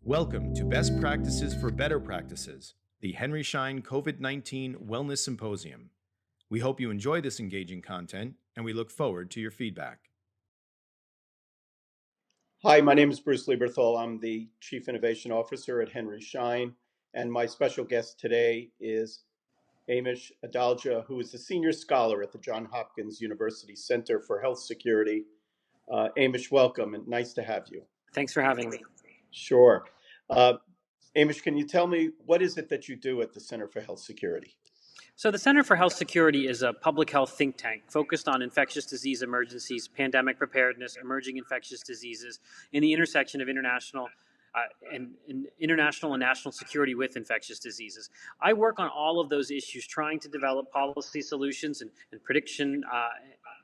Welcome to Best Practices for Better Practices, the Henry Schein COVID-19 Wellness Symposium. We hope you enjoy this engaging content, and we look forward to your feedback. Hi, my name is Bruce Lieberthal. I'm the Chief Innovation Officer at Henry Schein, and my special guest today is Amesh Adalja, who is the Senior Scholar at the Johns Hopkins University Center for Health Security. Amesh, welcome, and nice to have you. Thanks for having me. Sure. Amesh, can you tell me what is it that you do at the Center for Health Security? So the Center for Health Security is a public health think tank focused on infectious disease emergencies, pandemic preparedness, emerging infectious diseases, and the intersection of international and national security with infectious diseases. I work on all of those issues, trying to develop policy solutions and prediction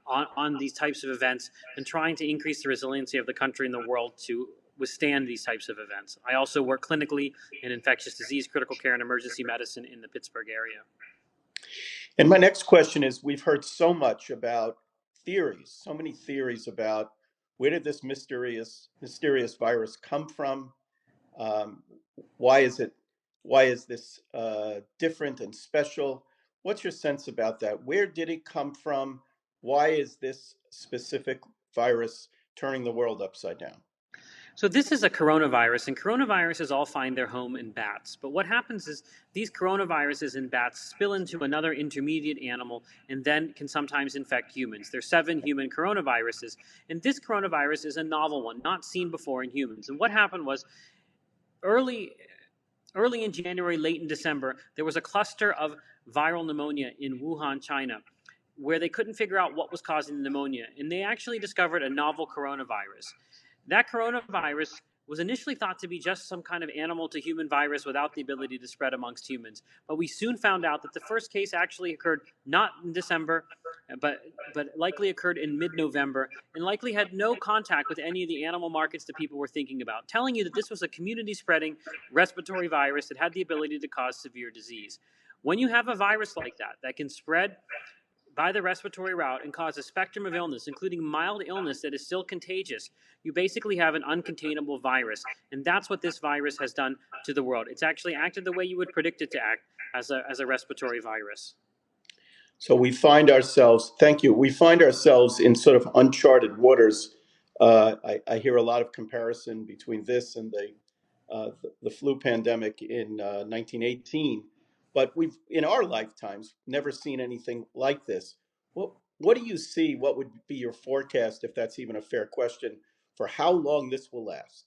on these types of events, and trying to increase the resiliency of the country and the world to withstand these types of events. I also work clinically in infectious disease, critical care, and emergency medicine in the Pittsburgh area. And my next question is, we've heard so much about theories, so many theories about where did this mysterious virus come from? Why is this different and special? What's your sense about that? Where did it come from? Why is this specific virus turning the world upside down? So this is a coronavirus, and coronaviruses all find their home in bats. But what happens is these coronaviruses in bats spill into another intermediate animal and then can sometimes infect humans. There's 7 human coronaviruses, and this coronavirus is a novel one, not seen before in humans. And what happened was early in January, late in December, there was a cluster of viral pneumonia in Wuhan, China, where they couldn't figure out what was causing the pneumonia. And they actually discovered a novel coronavirus. That coronavirus was initially thought to be just some kind of animal to human virus without the ability to spread amongst humans. But we soon found out that the first case actually occurred not in December, but likely occurred in mid-November, and likely had no contact with any of the animal markets that people were thinking about, telling you that this was a community-spreading respiratory virus that had the ability to cause severe disease. When you have a virus like that can spread by the respiratory route and cause a spectrum of illness, including mild illness that is still contagious, you basically have an uncontainable virus. And that's what this virus has done to the world. It's actually acted the way you would predict it to act as a respiratory virus. So we find ourselves, thank you, we find ourselves in sort of uncharted waters. I hear a lot of comparison between this and the flu pandemic in 1918. But we've, in our lifetimes, never seen anything like this. What do you see? What would be your forecast, if that's even a fair question, for how long this will last?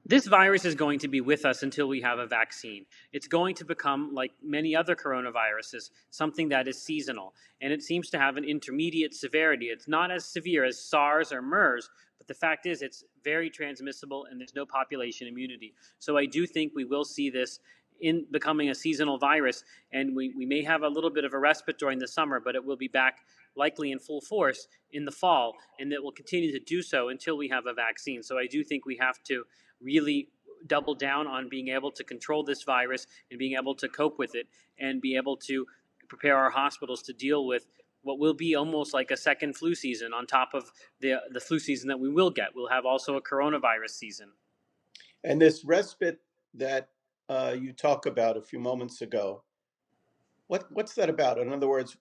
This virus is going to be with us until we have a vaccine. It's going to become, like many other coronaviruses, something that is seasonal. And it seems to have an intermediate severity. It's not as severe as SARS or MERS, but the fact is it's very transmissible and there's no population immunity. So I do think we will see this in becoming a seasonal virus, and we may have a little bit of a respite during the summer, but it will be back likely in full force in the fall, and it will continue to do so until we have a vaccine. So I do think we have to really double down on being able to control this virus and being able to cope with it and be able to prepare our hospitals to deal with what will be almost like a second flu season on top of the flu season that we will get. We'll have also a coronavirus season. And this respite that you talk about a few moments ago, what's that about? In other words,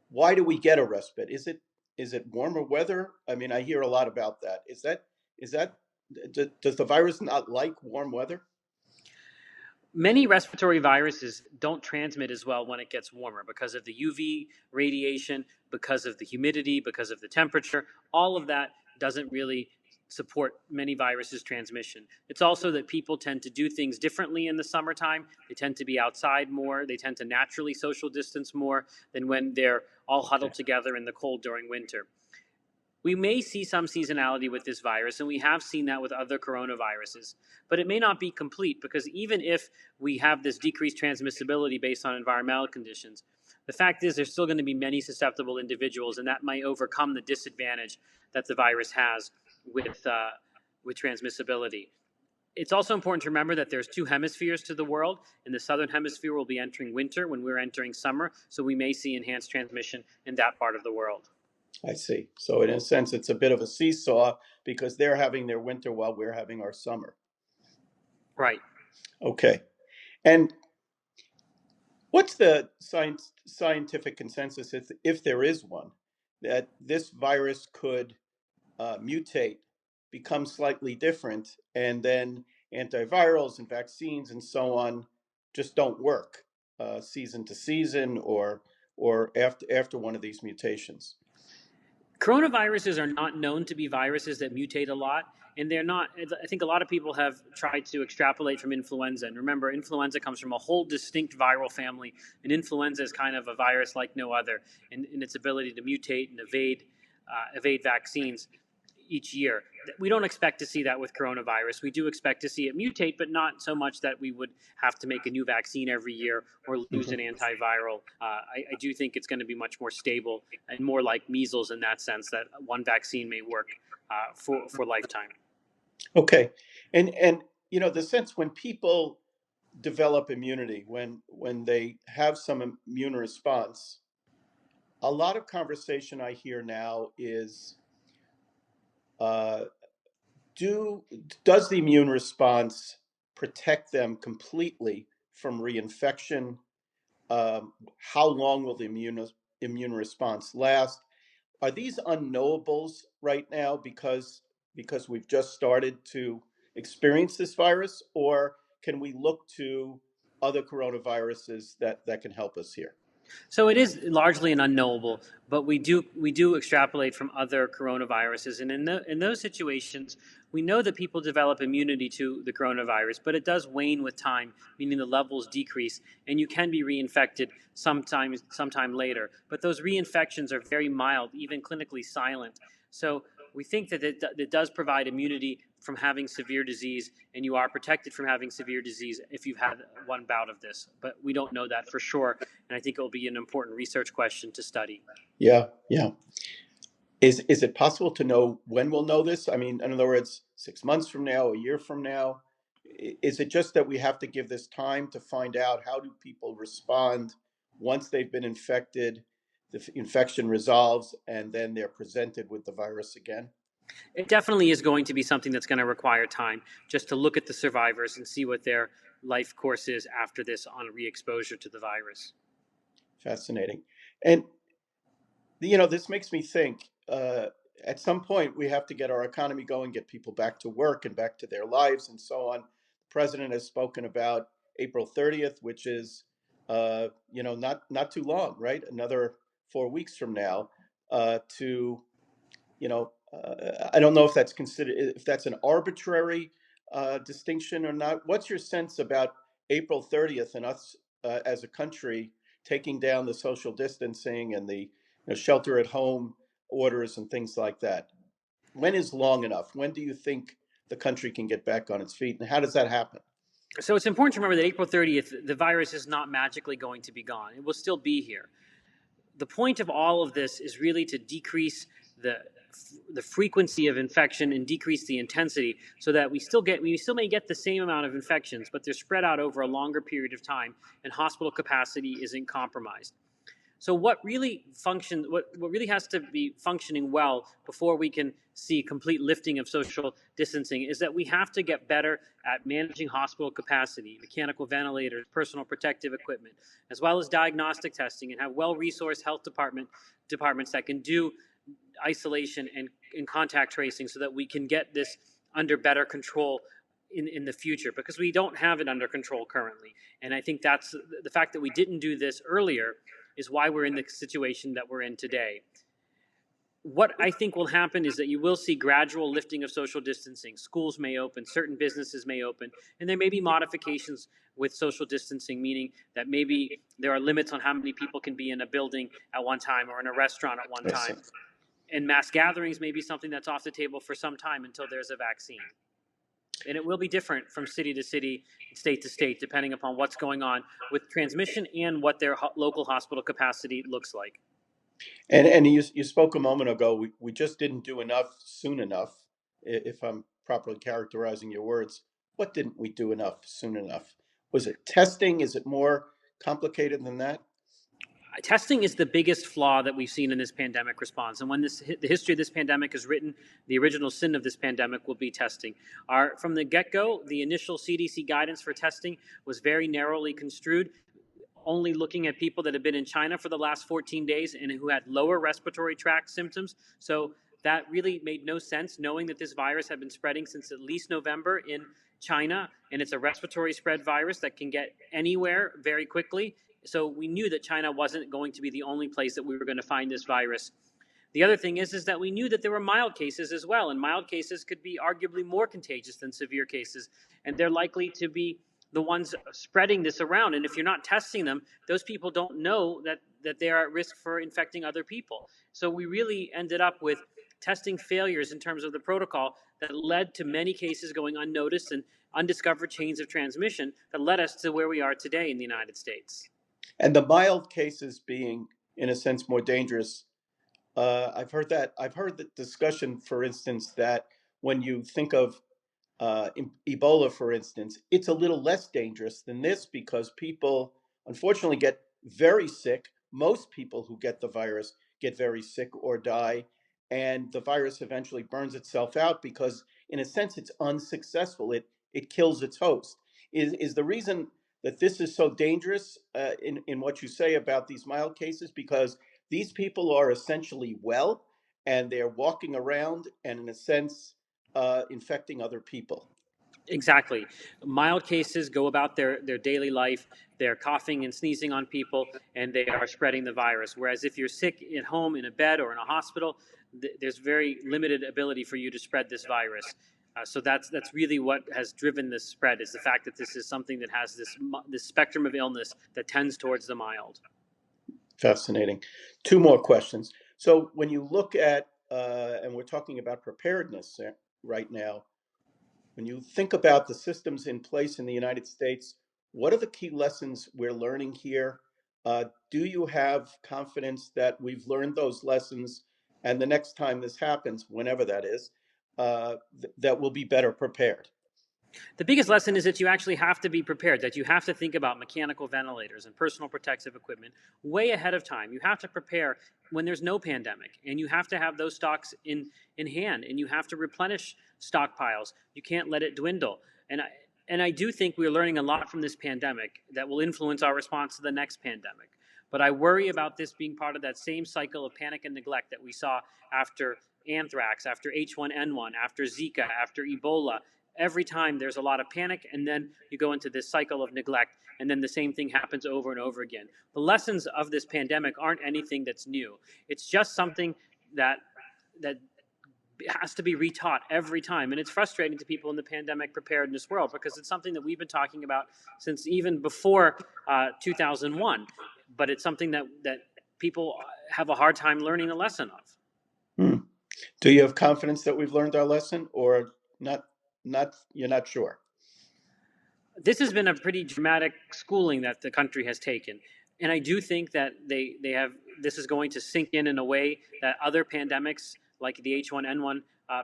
why do we get a respite? Is it warmer weather? I mean, I hear a lot about that. Does the virus not like warm weather? Many respiratory viruses don't transmit as well when it gets warmer because of the UV radiation, because of the humidity, because of the temperature. All of that doesn't really support many viruses' transmission. It's also that people tend to do things differently in the summertime. They tend to be outside more. They tend to naturally social distance more than when they're all huddled together in the cold during winter. We may see some seasonality with this virus, and we have seen that with other coronaviruses, but it may not be complete because even if we have this decreased transmissibility based on environmental conditions, the fact is there's still going to be many susceptible individuals, and that might overcome the disadvantage that the virus has with transmissibility. It's also important to remember that there's 2 hemispheres to the world, and the southern hemisphere will be entering winter when we're entering summer, so we may see enhanced transmission in that part of the world. I see. So in a sense, it's a bit of a seesaw because they're having their winter while we're having our summer. Right. Okay. And what's the scientific consensus, if there is one, that this virus could mutate, become slightly different, and then antivirals and vaccines and so on just don't work season to season or after one of these mutations? Coronaviruses are not known to be viruses that mutate a lot, and they're not. I think a lot of people have tried to extrapolate from influenza. And remember, influenza comes from a whole distinct viral family, and influenza is kind of a virus like no other in its ability to mutate and evade vaccines each year. We don't expect to see that with coronavirus. We do expect to see it mutate, but not so much that we would have to make a new vaccine every year or lose an antiviral. I do think it's going to be much more stable and more like measles in that sense, that one vaccine may work for lifetime. Okay. And the sense when people develop immunity, when they have some immune response, a lot of conversation I hear now is uh, does the immune response protect them completely from reinfection? How long will the immune response last? Are these unknowables right now because we've just started to experience this virus, or can we look to other coronaviruses that can help us here? So it is largely an unknowable, but we do extrapolate from other coronaviruses, and in those situations, we know that people develop immunity to the coronavirus, but it does wane with time, meaning the levels decrease, and you can be reinfected sometime later. But those reinfections are very mild, even clinically silent. So we think that it does provide immunity from having severe disease, and you are protected from having severe disease if you've had one bout of this. But we don't know that for sure, and I think it will be an important research question to study. Yeah, yeah. Is it possible to know when we'll know this? I mean, in other words, 6 months from now, a year from now? Is it just that we have to give this time to find out how do people respond once they've been infected, the infection resolves, and then they're presented with the virus again? It definitely is going to be something that's going to require time just to look at the survivors and see what their life course is after this on re-exposure to the virus. Fascinating. And this makes me think. At some point, we have to get our economy going, get people back to work and back to their lives, and so on. The president has spoken about April 30th, which is, not too long, right? Another 4 weeks from now. I don't know if that's considered, if that's an arbitrary distinction or not. What's your sense about April 30th and us as a country taking down the social distancing and the shelter at home orders and things like that? When is long enough? When do you think the country can get back on its feet, and how does that happen? So it's important to remember that April 30th, the virus is not magically going to be gone. It will still be here. The point of all of this is really to decrease the frequency of infection and decrease the intensity so that we still may get the same amount of infections, but they're spread out over a longer period of time and hospital capacity isn't compromised. So what really has to be functioning well before we can see complete lifting of social distancing is that we have to get better at managing hospital capacity, mechanical ventilators, personal protective equipment, as well as diagnostic testing, and have well-resourced health departments that can do isolation and contact tracing so that we can get this under better control in the future, because we don't have it under control currently. And I think that's the fact that we didn't do this earlier is why we're in the situation that we're in today. What I think will happen is that you will see gradual lifting of social distancing. Schools may open, certain businesses may open, and there may be modifications with social distancing, meaning that maybe there are limits on how many people can be in a building at one time or in a restaurant at one time. And mass gatherings may be something that's off the table for some time until there's a vaccine. And it will be different from city to city, state to state, depending upon what's going on with transmission and what their local hospital capacity looks like. And you spoke a moment ago, we just didn't do enough soon enough, if I'm properly characterizing your words. What didn't we do enough soon enough? Was it testing? Is it more complicated than that? Testing is the biggest flaw that we've seen in this pandemic response. And when the history of this pandemic is written, the original sin of this pandemic will be testing. From the get-go, the initial CDC guidance for testing was very narrowly construed, only looking at people that have been in China for the last 14 days and who had lower respiratory tract symptoms. So that really made no sense, knowing that this virus had been spreading since at least November in China, and it's a respiratory spread virus that can get anywhere very quickly. So we knew that China wasn't going to be the only place that we were going to find this virus. The other thing is that we knew that there were mild cases as well, and mild cases could be arguably more contagious than severe cases, and they're likely to be the ones spreading this around. And if you're not testing them, those people don't know that they are at risk for infecting other people. So we really ended up with testing failures in terms of the protocol that led to many cases going unnoticed and undiscovered chains of transmission that led us to where we are today in the United States. And the mild cases being, in a sense, more dangerous. I've heard the discussion, for instance, that when you think of Ebola, for instance, it's a little less dangerous than this because people, unfortunately, get very sick. Most people who get the virus get very sick or die, and the virus eventually burns itself out because, in a sense, it's unsuccessful. It kills its host. Is the reason that this is so dangerous in what you say about these mild cases because these people are essentially well and they're walking around and, in a sense, infecting other people? Exactly. Mild cases go about their daily life. They're coughing and sneezing on people, and they are spreading the virus. Whereas if you're sick at home in a bed or in a hospital, there's very limited ability for you to spread this virus. So that's really what has driven this spread, is the fact that this is something that has this spectrum of illness that tends towards the mild. Fascinating. Two more questions. So when you look at, and we're talking about preparedness right now, when you think about the systems in place in the United States, what are the key lessons we're learning here? Do you have confidence that we've learned those lessons and the next time this happens, whenever that is, that we'll be better prepared? The biggest lesson is that you actually have to be prepared, that you have to think about mechanical ventilators and personal protective equipment way ahead of time. You have to prepare when there's no pandemic, and you have to have those stocks in hand, and you have to replenish stockpiles. You can't let it dwindle. And I do think we're learning a lot from this pandemic that will influence our response to the next pandemic. But I worry about this being part of that same cycle of panic and neglect that we saw after anthrax, after H1N1, after Zika, after Ebola. Every time there's a lot of panic, and then you go into this cycle of neglect, and then the same thing happens over and over again. The lessons of this pandemic aren't anything that's new. It's just something that has to be retaught every time. And it's frustrating to people in the pandemic preparedness world because it's something that we've been talking about since even before 2001. But it's something that people have a hard time learning the lesson of. Do you have confidence that we've learned our lesson, or not? You're not sure? This has been a pretty dramatic schooling that the country has taken. And I do think that this is going to sink in a way that other pandemics, like the H1N1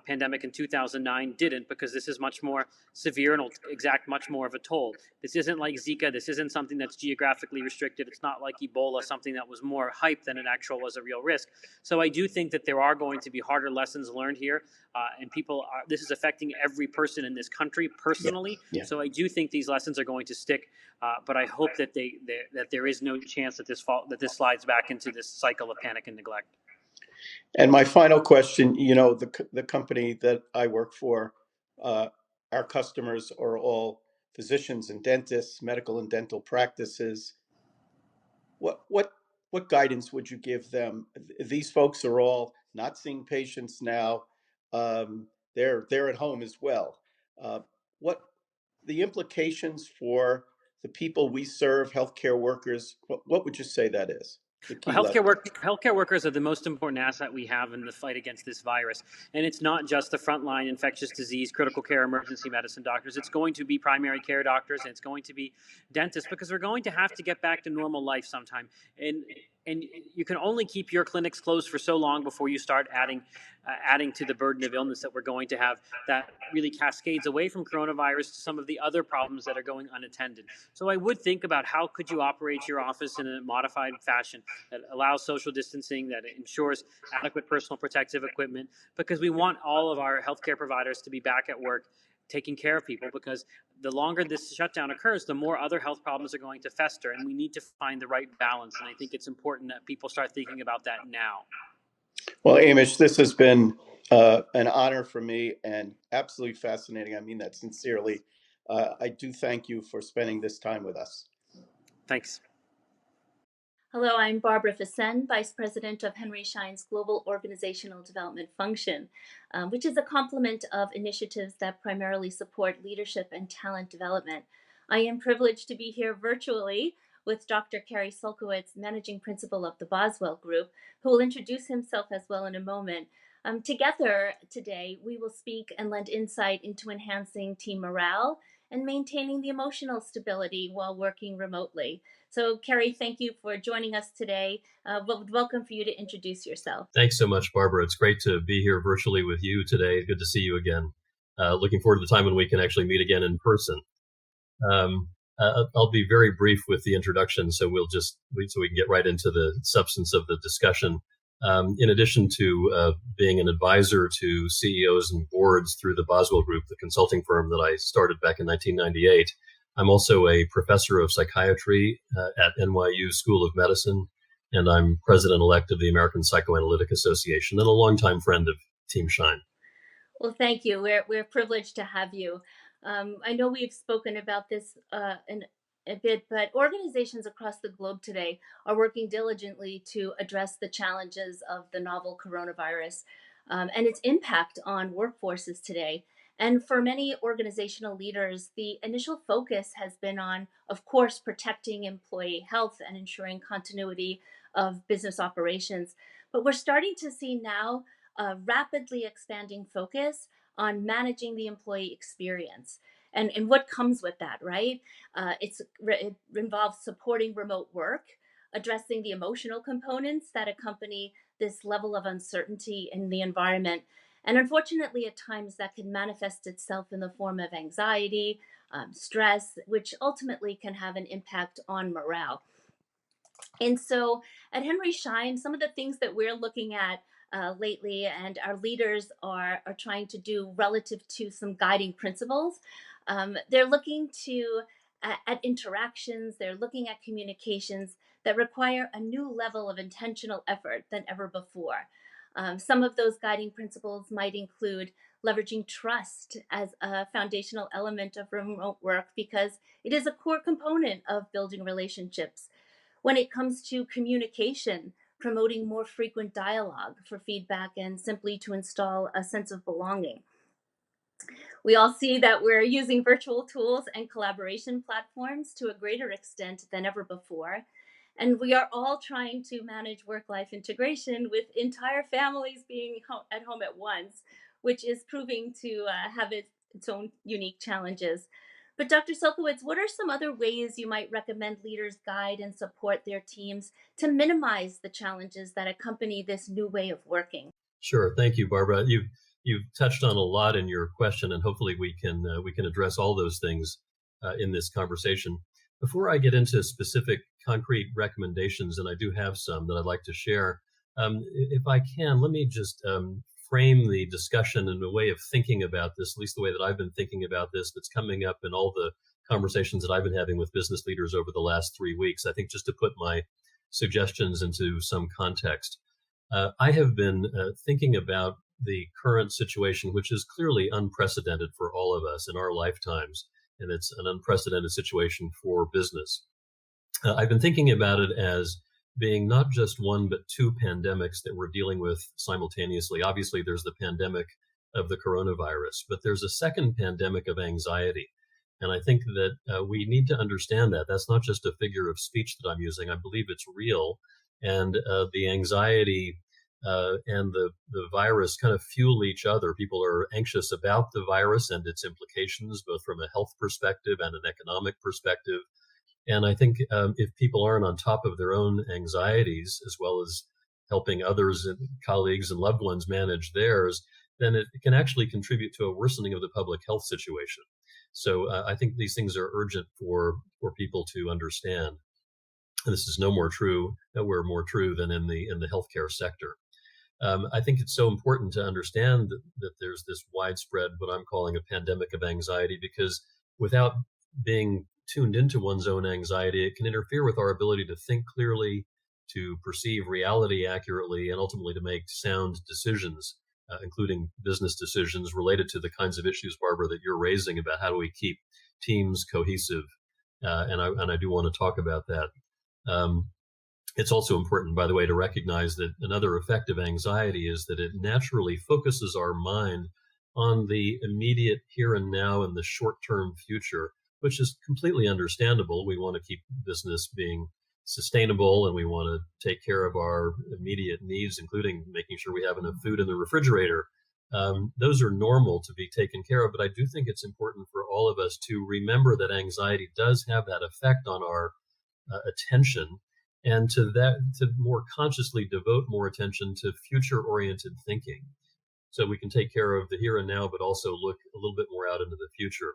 pandemic in 2009, didn't, because this is much more severe and will exact much more of a toll. This isn't like Zika. This isn't something that's geographically restricted. It's not like Ebola, something that was more hype than it actually was a real risk. So I do think that there are going to be harder lessons learned here, and this is affecting every person in this country personally. Yeah. So I do think these lessons are going to stick, but I hope that there is no chance that this slides back into this cycle of panic and neglect. And my final question, the company that I work for, our customers are all physicians and dentists, medical and dental practices. What guidance would you give them? These folks are all not seeing patients now. They're at home as well. What the implications for the people we serve, healthcare workers? What would you say that is? Well, healthcare workers are the most important asset we have in the fight against this virus. And it's not just the frontline infectious disease, critical care, emergency medicine doctors. It's going to be primary care doctors, and it's going to be dentists, because we're going to have to get back to normal life sometime. and you can only keep your clinics closed for so long before you start adding to the burden of illness that we're going to have, that really cascades away from coronavirus to some of the other problems that are going unattended. So I would think about how could you operate your office in a modified fashion that allows social distancing, that ensures adequate personal protective equipment, because we want all of our healthcare providers to be back at work taking care of people, because the longer this shutdown occurs, the more other health problems are going to fester, and we need to find the right balance. And I think it's important that people start thinking about that now. Well, Amish, this has been an honor for me and absolutely fascinating. I mean that sincerely. I do thank you for spending this time with us. Thanks. Hello, I'm Barbara Fisenne, Vice President of Henry Schein's Global Organizational Development Function, which is a complement of initiatives that primarily support leadership and talent development. I am privileged to be here virtually with Dr. Kerry Sulkowicz, Managing Principal of the Boswell Group, who will introduce himself as well in a moment. Together today, we will speak and lend insight into enhancing team morale and maintaining the emotional stability while working remotely. So, Kerry, thank you for joining us today. Welcome for you to introduce yourself. Thanks so much, Barbara. It's great to be here virtually with you today. Good to see you again. Looking forward to the time when we can actually meet again in person. I'll be very brief with the introduction, so we can get right into the substance of the discussion. In addition to being an advisor to CEOs and boards through the Boswell Group, the consulting firm that I started back in 1998, I'm also a professor of psychiatry at NYU School of Medicine, and I'm president-elect of the American Psychoanalytic Association and a longtime friend of Team Schein. Well, thank you. We're privileged to have you. I know we've spoken about this in a bit, but organizations across the globe today are working diligently to address the challenges of the novel coronavirus and its impact on workforces today. And for many organizational leaders, the initial focus has been on, of course, protecting employee health and ensuring continuity of business operations. But we're starting to see now a rapidly expanding focus on managing the employee experience and what comes with that, right? It involves supporting remote work, addressing the emotional components that accompany this level of uncertainty in the environment. And unfortunately, at times that can manifest itself in the form of anxiety, stress, which ultimately can have an impact on morale. And so at Henry Schein, some of the things that we're looking at lately and our leaders are trying to do relative to some guiding principles, they're looking at interactions, they're looking at communications that require a new level of intentional effort than ever before. Some of those guiding principles might include leveraging trust as a foundational element of remote work because it is a core component of building relationships. When it comes to communication, promoting more frequent dialogue for feedback and simply to install a sense of belonging. We all see that we're using virtual tools and collaboration platforms to a greater extent than ever before. And we are all trying to manage work-life integration with entire families being at home at once, which is proving to have its own unique challenges. But Dr. Sulkowicz, what are some other ways you might recommend leaders guide and support their teams to minimize the challenges that accompany this new way of working? Sure. Thank you, Barbara. You've touched on a lot in your question, and hopefully we can address all those things in this conversation. Before I get into specific concrete recommendations, and I do have some that I'd like to share, if I can, let me just frame the discussion in a way of thinking about this, at least the way that I've been thinking about this, that's coming up in all the conversations that I've been having with business leaders over the last 3 weeks. I think just to put my suggestions into some context, I have been thinking about the current situation, which is clearly unprecedented for all of us in our lifetimes, and it's an unprecedented situation for business. I've been thinking about it as being not just one, but two pandemics that we're dealing with simultaneously. Obviously, there's the pandemic of the coronavirus, but there's a second pandemic of anxiety. And I think that we need to understand that. That's not just a figure of speech that I'm using. I believe it's real. And the anxiety and the virus kind of fuel each other. People are anxious about the virus and its implications, both from a health perspective and an economic perspective. And I think if people aren't on top of their own anxieties, as well as helping others, and colleagues and loved ones manage theirs, then it can actually contribute to a worsening of the public health situation. So I think these things are urgent for people to understand. And this is nowhere more true than in the healthcare sector. I think it's so important to understand that there's this widespread, what I'm calling a pandemic of anxiety, because without being tuned into one's own anxiety, it can interfere with our ability to think clearly, to perceive reality accurately, and ultimately to make sound decisions, including business decisions related to the kinds of issues, Barbara, that you're raising about how do we keep teams cohesive. And I do want to talk about that. It's also important, by the way, to recognize that another effect of anxiety is that it naturally focuses our mind on the immediate here and now and the short-term future, which is completely understandable. We want to keep business being sustainable, and we want to take care of our immediate needs, including making sure we have enough food in the refrigerator. Those are normal to be taken care of, but I do think it's important for all of us to remember that anxiety does have that effect on our attention, and to more consciously devote more attention to future-oriented thinking, so we can take care of the here and now, but also look a little bit more out into the future.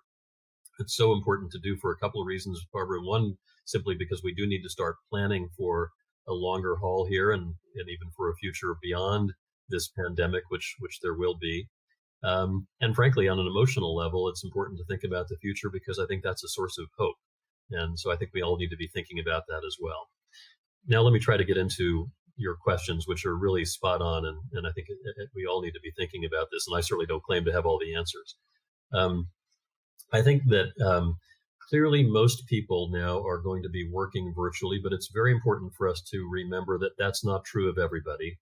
It's so important to do for a couple of reasons, Barbara. One, simply because we do need to start planning for a longer haul here, and even for a future beyond this pandemic, which there will be. And frankly, on an emotional level, it's important to think about the future, because I think that's a source of hope. And so I think we all need to be thinking about that as well. Now, let me try to get into your questions, which are really spot on. And I think we all need to be thinking about this. And I certainly don't claim to have all the answers. I think that clearly most people now are going to be working virtually, but it's very important for us to remember that that's not true of everybody.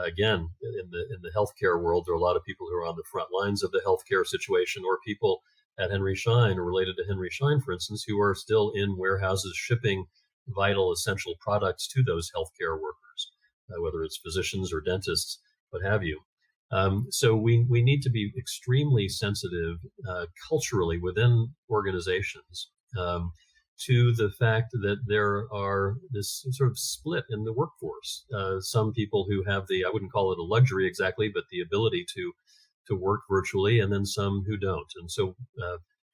Again, in the healthcare world, there are a lot of people who are on the front lines of the healthcare situation, or people at Henry Schein, or related to Henry Schein, for instance, who are still in warehouses shipping vital, essential products to those healthcare workers, whether it's physicians or dentists, what have you. So we need to be extremely sensitive culturally within organizations to the fact that there are this sort of split in the workforce. Some people who have I wouldn't call it a luxury exactly, but the ability to work virtually, and then some who don't. And so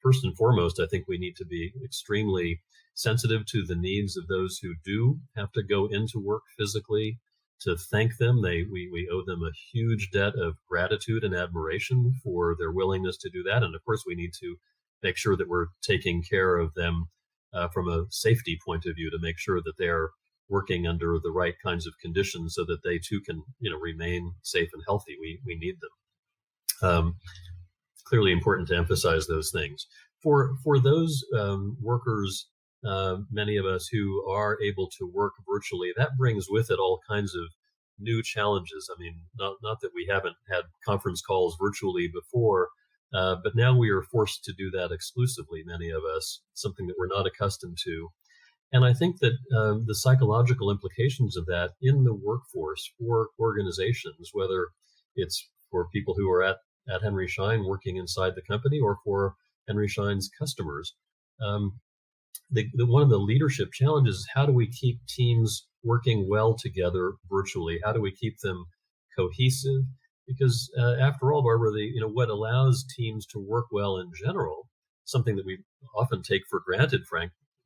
first and foremost, I think we need to be extremely sensitive to the needs of those who do have to go into work physically, to thank them. We owe them a huge debt of gratitude and admiration for their willingness to do that. And of course, we need to make sure that we're taking care of them from a safety point of view, to make sure that they're working under the right kinds of conditions, so that they too can remain safe and healthy. We need them. Clearly important to emphasize those things. For those workers, many of us who are able to work virtually, that brings with it all kinds of new challenges. I mean, not that we haven't had conference calls virtually before, but now we are forced to do that exclusively, many of us, something that we're not accustomed to. And I think that the psychological implications of that in the workforce for organizations, whether it's for people who are at Henry Schein working inside the company, or for Henry Schein's customers, one of the leadership challenges is, how do we keep teams working well together virtually? How do we keep them cohesive? Because after all, Barbara, what allows teams to work well in general, something that we often take for granted,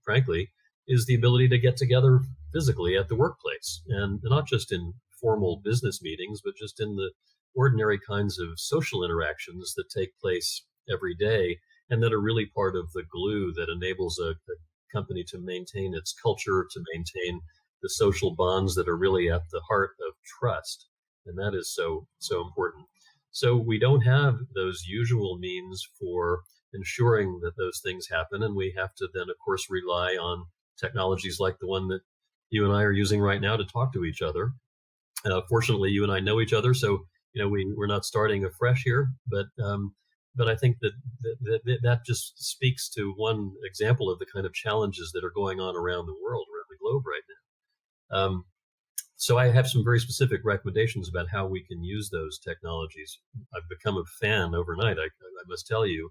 frankly, is the ability to get together physically at the workplace, and not just in formal business meetings, but just in the ordinary kinds of social interactions that take place every day, and that are really part of the glue that enables a company to maintain its culture, to maintain the social bonds that are really at the heart of trust. And that is so important. So we don't have those usual means for ensuring that those things happen. And we have to then, of course, rely on technologies like the one that you and I are using right now to talk to each other. Fortunately, you and I know each other, so we're not starting afresh here. But I think that just speaks to one example of the kind of challenges that are going on around the world, around the globe right now. So I have some very specific recommendations about how we can use those technologies. I've become a fan overnight, I must tell you.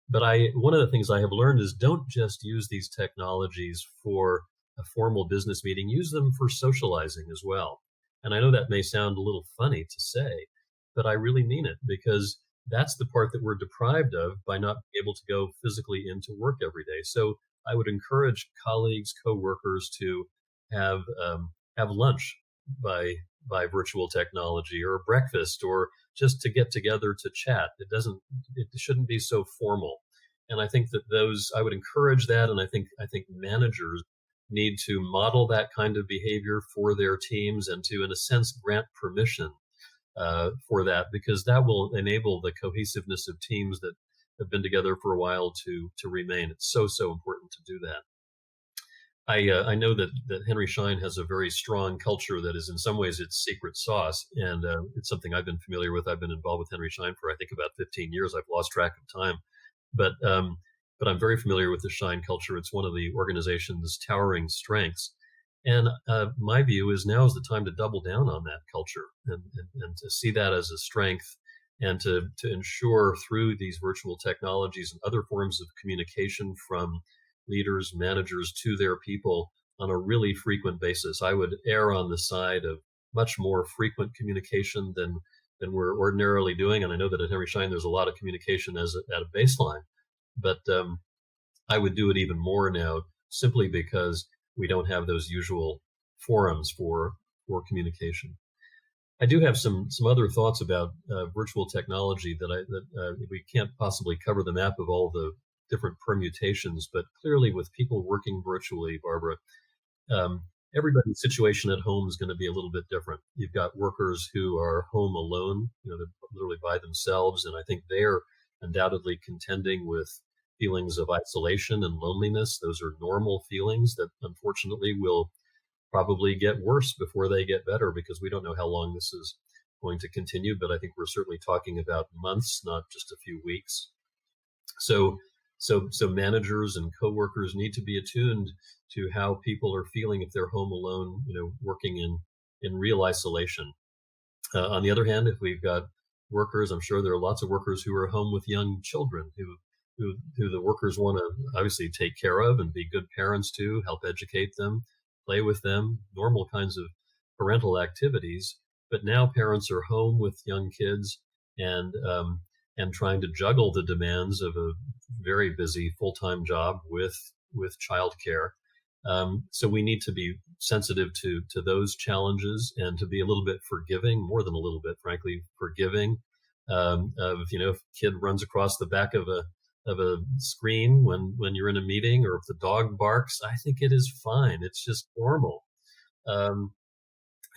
But one of the things I have learned is don't just use these technologies for a formal business meeting, use them for socializing as well. And I know that may sound a little funny to say, but I really mean it, because that's the part that we're deprived of by not being able to go physically into work every day. So I would encourage colleagues, coworkers to have lunch by virtual technology, or breakfast, or just to get together to chat. It shouldn't be so formal. And I think that I would encourage that. And I think managers need to model that kind of behavior for their teams, and to, in a sense, grant permission for that, because that will enable the cohesiveness of teams that have been together for a while to remain. It's so important to do that. I know that Henry Schein has a very strong culture that is, in some ways, its secret sauce, and it's something I've been familiar with. I've been involved with Henry Schein for, I think, about 15 years. I've lost track of time, but I'm very familiar with the Schein culture. It's one of the organization's towering strengths, and my view is now is the time to double down on that culture, and to see that as a strength, and to ensure through these virtual technologies and other forms of communication from leaders, managers to their people on a really frequent basis. I would err on the side of much more frequent communication than we're ordinarily doing. And I know that at Henry Schein, there's a lot of communication at a baseline, but I would do it even more now, simply because we don't have those usual forums for communication. I do have some other thoughts about virtual technology that we can't possibly cover the map of all the different permutations, but clearly with people working virtually, Barbara, everybody's situation at home is going to be a little bit different. You've got workers who are home alone, they're literally by themselves, and I think they're undoubtedly contending with feelings of isolation and loneliness. Those are normal feelings that unfortunately will probably get worse before they get better, because we don't know how long this is going to continue, but I think we're certainly talking about months, not just a few weeks. So managers and coworkers need to be attuned to how people are feeling if they're home alone, working in real isolation. On the other hand, if we've got workers, I'm sure there are lots of workers who are home with young children who the workers want to obviously take care of and be good parents to, help educate them, play with them, normal kinds of parental activities. But now parents are home with young kids and trying to juggle the demands of a very busy full-time job with childcare. So we need to be sensitive to those challenges, and to be a little bit forgiving, more than a little bit, frankly, forgiving of, if a kid runs across the back of a screen when you're in a meeting, or if the dog barks, I think it is fine. It's just normal.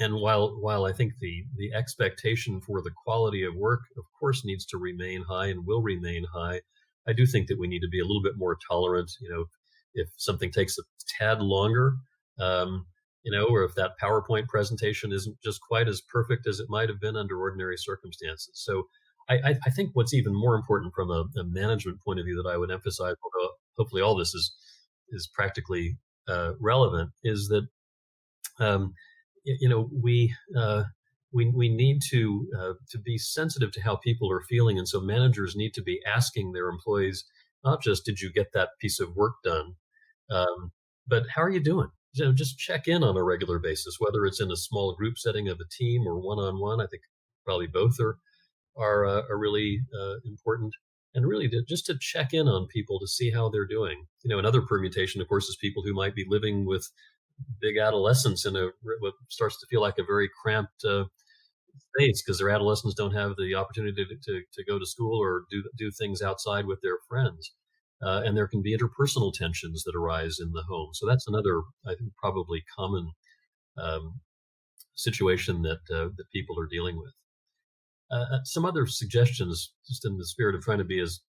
And while I think the expectation for the quality of work, of course, needs to remain high and will remain high, I do think that we need to be a little bit more tolerant. If something takes a tad longer, or if that PowerPoint presentation isn't just quite as perfect as it might have been under ordinary circumstances. So I think what's even more important from a management point of view that I would emphasize, although hopefully all this is practically relevant, is that we need to be sensitive to how people are feeling, and so managers need to be asking their employees not just, did you get that piece of work done, but how are you doing? Just check in on a regular basis, whether it's in a small group setting of a team or one-on-one. I think probably both are really important, and really just to check in on people to see how they're doing. Another permutation, of course, is people who might be living with big adolescents in what starts to feel like a very cramped space, because their adolescents don't have the opportunity to go to school or do things outside with their friends. And there can be interpersonal tensions that arise in the home. So that's another, I think, probably common situation that people are dealing with. Some other suggestions, just in the spirit of trying to be as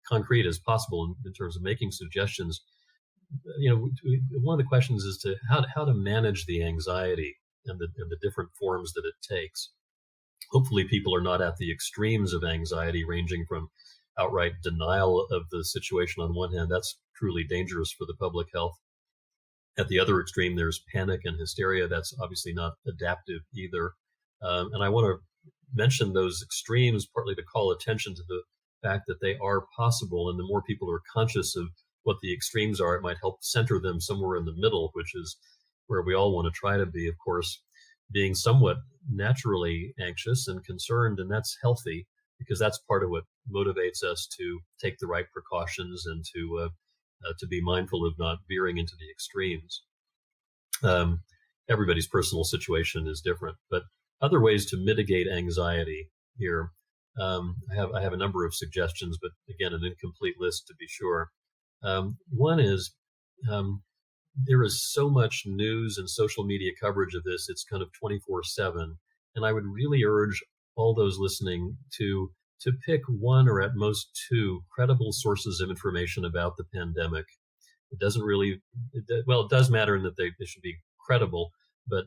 concrete as possible in terms of making suggestions. One of the questions is to how to manage the anxiety and the different forms that it takes. Hopefully, people are not at the extremes of anxiety, ranging from outright denial of the situation on one hand. That's truly dangerous for the public health. At the other extreme, there's panic and hysteria. That's obviously not adaptive either. And I want to mention those extremes partly to call attention to fact that they are possible. And the more people are conscious of what the extremes are, it might help center them somewhere in the middle, which is where we all want to try to be, of course, being somewhat naturally anxious and concerned. And that's healthy, because that's part of what motivates us to take the right precautions and to be mindful of not veering into the extremes. Everybody's personal situation is different, but other ways to mitigate anxiety here. I have a number of suggestions, but again, an incomplete list to be sure. One is there is so much news and social media coverage of this. It's kind of 24/7. And I would really urge all those listening to pick one or at most two credible sources of information about the pandemic. It doesn't really, it does matter in that they should be credible, but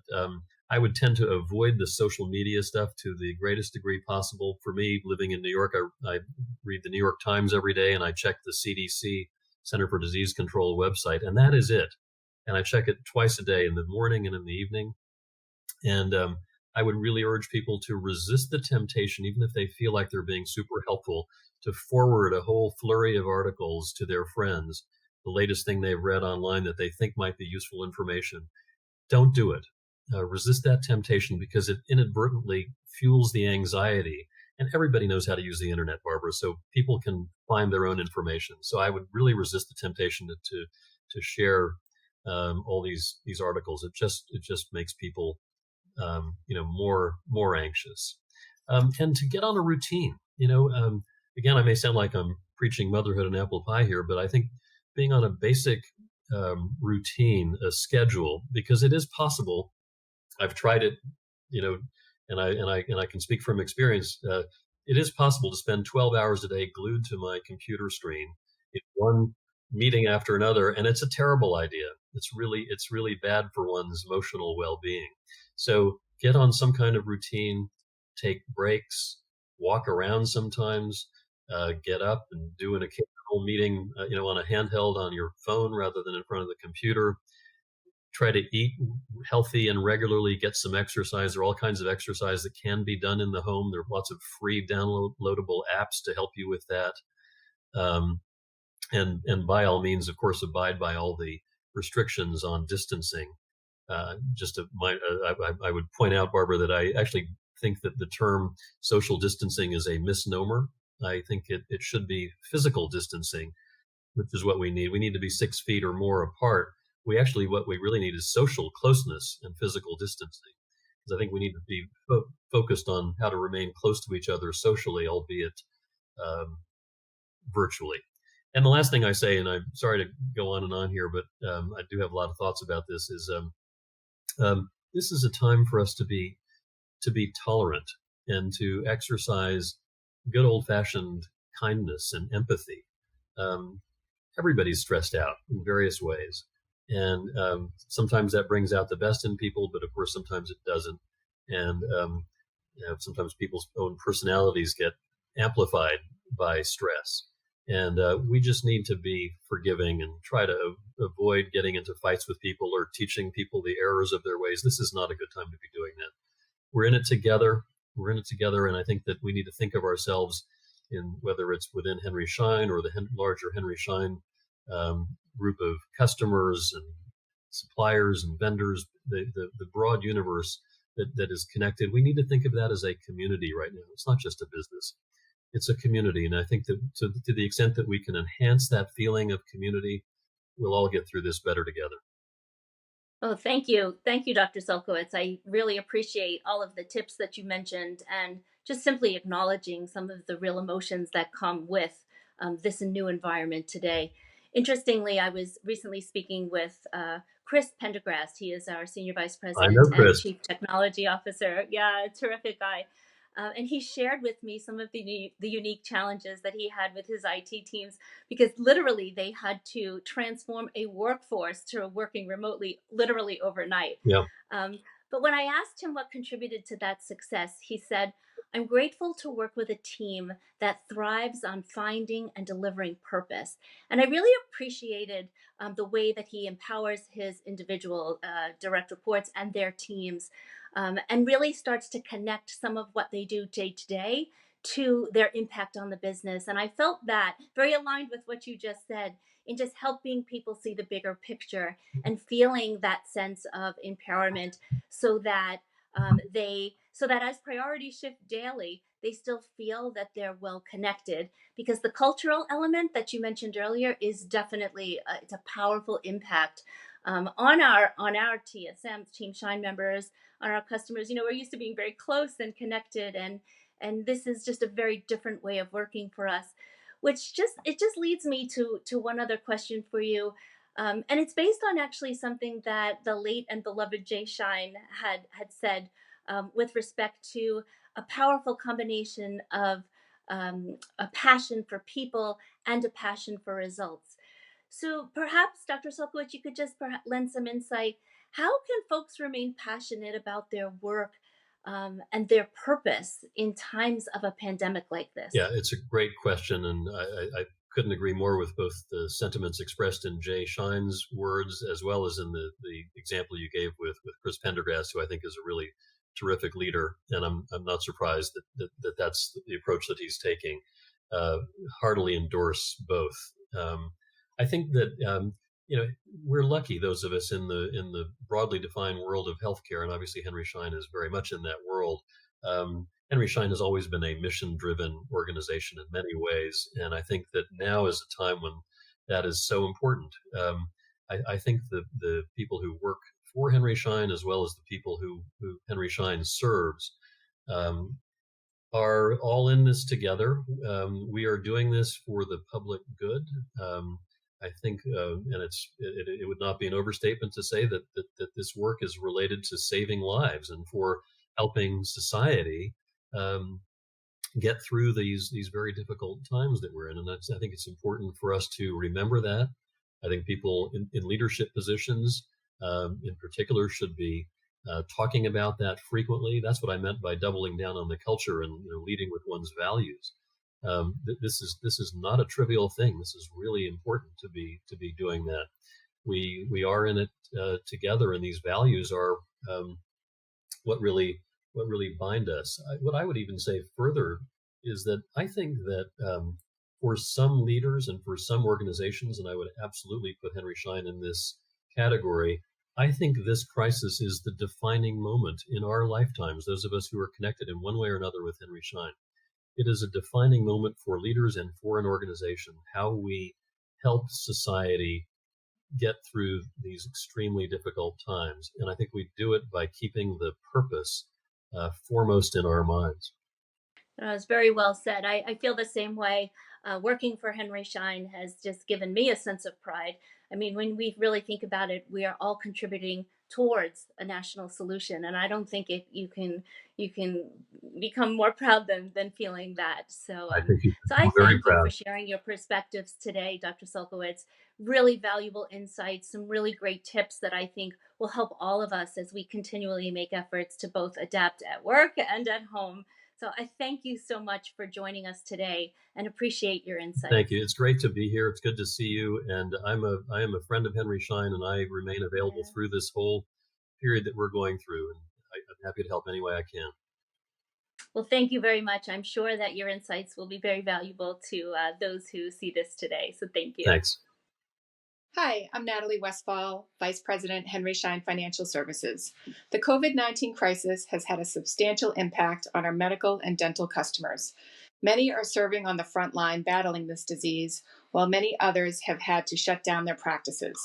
I would tend to avoid the social media stuff to the greatest degree possible. For me, living in New York, I read the New York Times every day, and I check the CDC, Center for Disease Control website, and that is it. And I check it twice a day, in the morning and in the evening. And I would really urge people to resist the temptation, even if they feel like they're being super helpful, to forward a whole flurry of articles to their friends, the latest thing they've read online that they think might be useful information. Don't do it. Resist that temptation, because it inadvertently fuels the anxiety. And everybody knows how to use the internet, Barbara, so people can find their own information. So I would really resist the temptation to share all these articles. It just makes people more anxious, and to get on a routine. Again, I may sound like I'm preaching motherhood and apple pie here, but I think being on a basic routine, a schedule, because it is possible. I've tried it, and I can speak from experience. It is possible to spend 12 hours a day glued to my computer screen in one meeting after another, and it's a terrible idea. It's really bad for one's emotional well-being. So get on some kind of routine, take breaks, walk around sometimes, get up and do an occasional meeting, on a handheld on your phone rather than in front of the computer. Try to eat healthy and regularly, get some exercise. There are all kinds of exercise that can be done in the home. There are lots of free downloadable apps to help you with that. And by all means, of course, abide by all the restrictions on distancing. I would point out, Barbara, that I actually think that the term social distancing is a misnomer. I think it should be physical distancing, which is what we need. We need to be 6 feet or more apart. What we really need is social closeness and physical distancing, because I think we need to be focused on how to remain close to each other socially, albeit virtually. And the last thing I say, and I'm sorry to go on and on here, but I do have a lot of thoughts about this, is this is a time for us to be tolerant and to exercise good old-fashioned kindness and empathy. Everybody's stressed out in various ways. And sometimes that brings out the best in people, but of course, sometimes it doesn't. And sometimes people's own personalities get amplified by stress. And we just need to be forgiving and try to avoid getting into fights with people or teaching people the errors of their ways. This is not a good time to be doing that. We're in it together. And I think that we need to think of ourselves in, whether it's within Henry Schein or the larger Henry Schein group of customers and suppliers and vendors, the broad universe that is connected. We need to think of that as a community right now. It's not just a business. It's a community. And I think that to the extent that we can enhance that feeling of community, we'll all get through this better together. Oh, thank you. Thank you, Dr. Sulkowicz. I really appreciate all of the tips that you mentioned, and just simply acknowledging some of the real emotions that come with this new environment today. Interestingly, I was recently speaking with Chris Pendergrast. He is our Senior Vice President and Chief Technology Officer. Yeah, terrific guy. And he shared with me some of the unique challenges that he had with his IT teams, because literally they had to transform a workforce to working remotely literally overnight. Yeah. But when I asked him what contributed to that success, he said, "I'm grateful to work with a team that thrives on finding and delivering purpose." And I really appreciated the way that he empowers his individual direct reports and their teams, and really starts to connect some of what they do day to day to their impact on the business. And I felt that very aligned with what you just said, in just helping people see the bigger picture and feeling that sense of empowerment, so that so that as priorities shift daily, they still feel that they're well connected. Because the cultural element that you mentioned earlier is definitely it's a powerful impact on our TSM Team Schein members, on our customers. We're used to being very close and connected, and this is just a very different way of working for us, which just leads me to one other question for you. And it's based on actually something that the late and beloved Jay Schein had said with respect to a powerful combination of a passion for people and a passion for results. So perhaps, Dr. Sulkowicz, you could just lend some insight. How can folks remain passionate about their work and their purpose in times of a pandemic like this? Yeah, it's a great question, and I couldn't agree more with both the sentiments expressed in Jay Schein's words, as well as in the example you gave with Chris Pendergrass, who I think is a really terrific leader, and I'm not surprised that that's the approach that he's taking. Heartily endorse both. I think that we're lucky, those of us in the broadly defined world of healthcare, and obviously Henry Schein is very much in that world. Henry Schein has always been a mission-driven organization in many ways, and I think that now is a time when that is so important. I think the people who work for Henry Schein, as well as the people who Henry Schein serves, are all in this together. We are doing this for the public good. I think, and it would not be an overstatement to say that this work is related to saving lives and for helping society get through these very difficult times that we're in. And I think it's important for us to remember that. I think people in leadership positions, in particular, should be talking about that frequently. That's what I meant by doubling down on the culture and leading with one's values. This is not a trivial thing. This is really important to be doing that. We are in it together, and these values are what really bind us. What I would even say further is that I think that for some leaders and for some organizations, and I would absolutely put Henry Schein in this category, I think this crisis is the defining moment in our lifetimes, those of us who are connected in one way or another with Henry Schein. It is a defining moment for leaders and for an organization, how we help society get through these extremely difficult times. And I think we do it by keeping the purpose foremost in our minds. That was very well said. I feel the same way. Working for Henry Schein has just given me a sense of pride. I mean, when we really think about it, we are all contributing towards a national solution, and I don't think you can become more proud than feeling that. So I think I thank you for sharing your perspectives today, Dr. Sulkowicz. Really valuable insights, some really great tips that I think will help all of us as we continually make efforts to both adapt at work and at home. So I thank you so much for joining us today and appreciate your insight. Thank you. It's great to be here. It's good to see you. And I am a friend of Henry Schein, and I remain available through this whole period that we're going through. And I'm happy to help any way I can. Well, thank you very much. I'm sure that your insights will be very valuable to those who see this today. So thank you. Thanks. Hi, I'm Natalie Westfall, Vice President, Henry Schein Financial Services. The COVID-19 crisis has had a substantial impact on our medical and dental customers. Many are serving on the front line battling this disease, while many others have had to shut down their practices.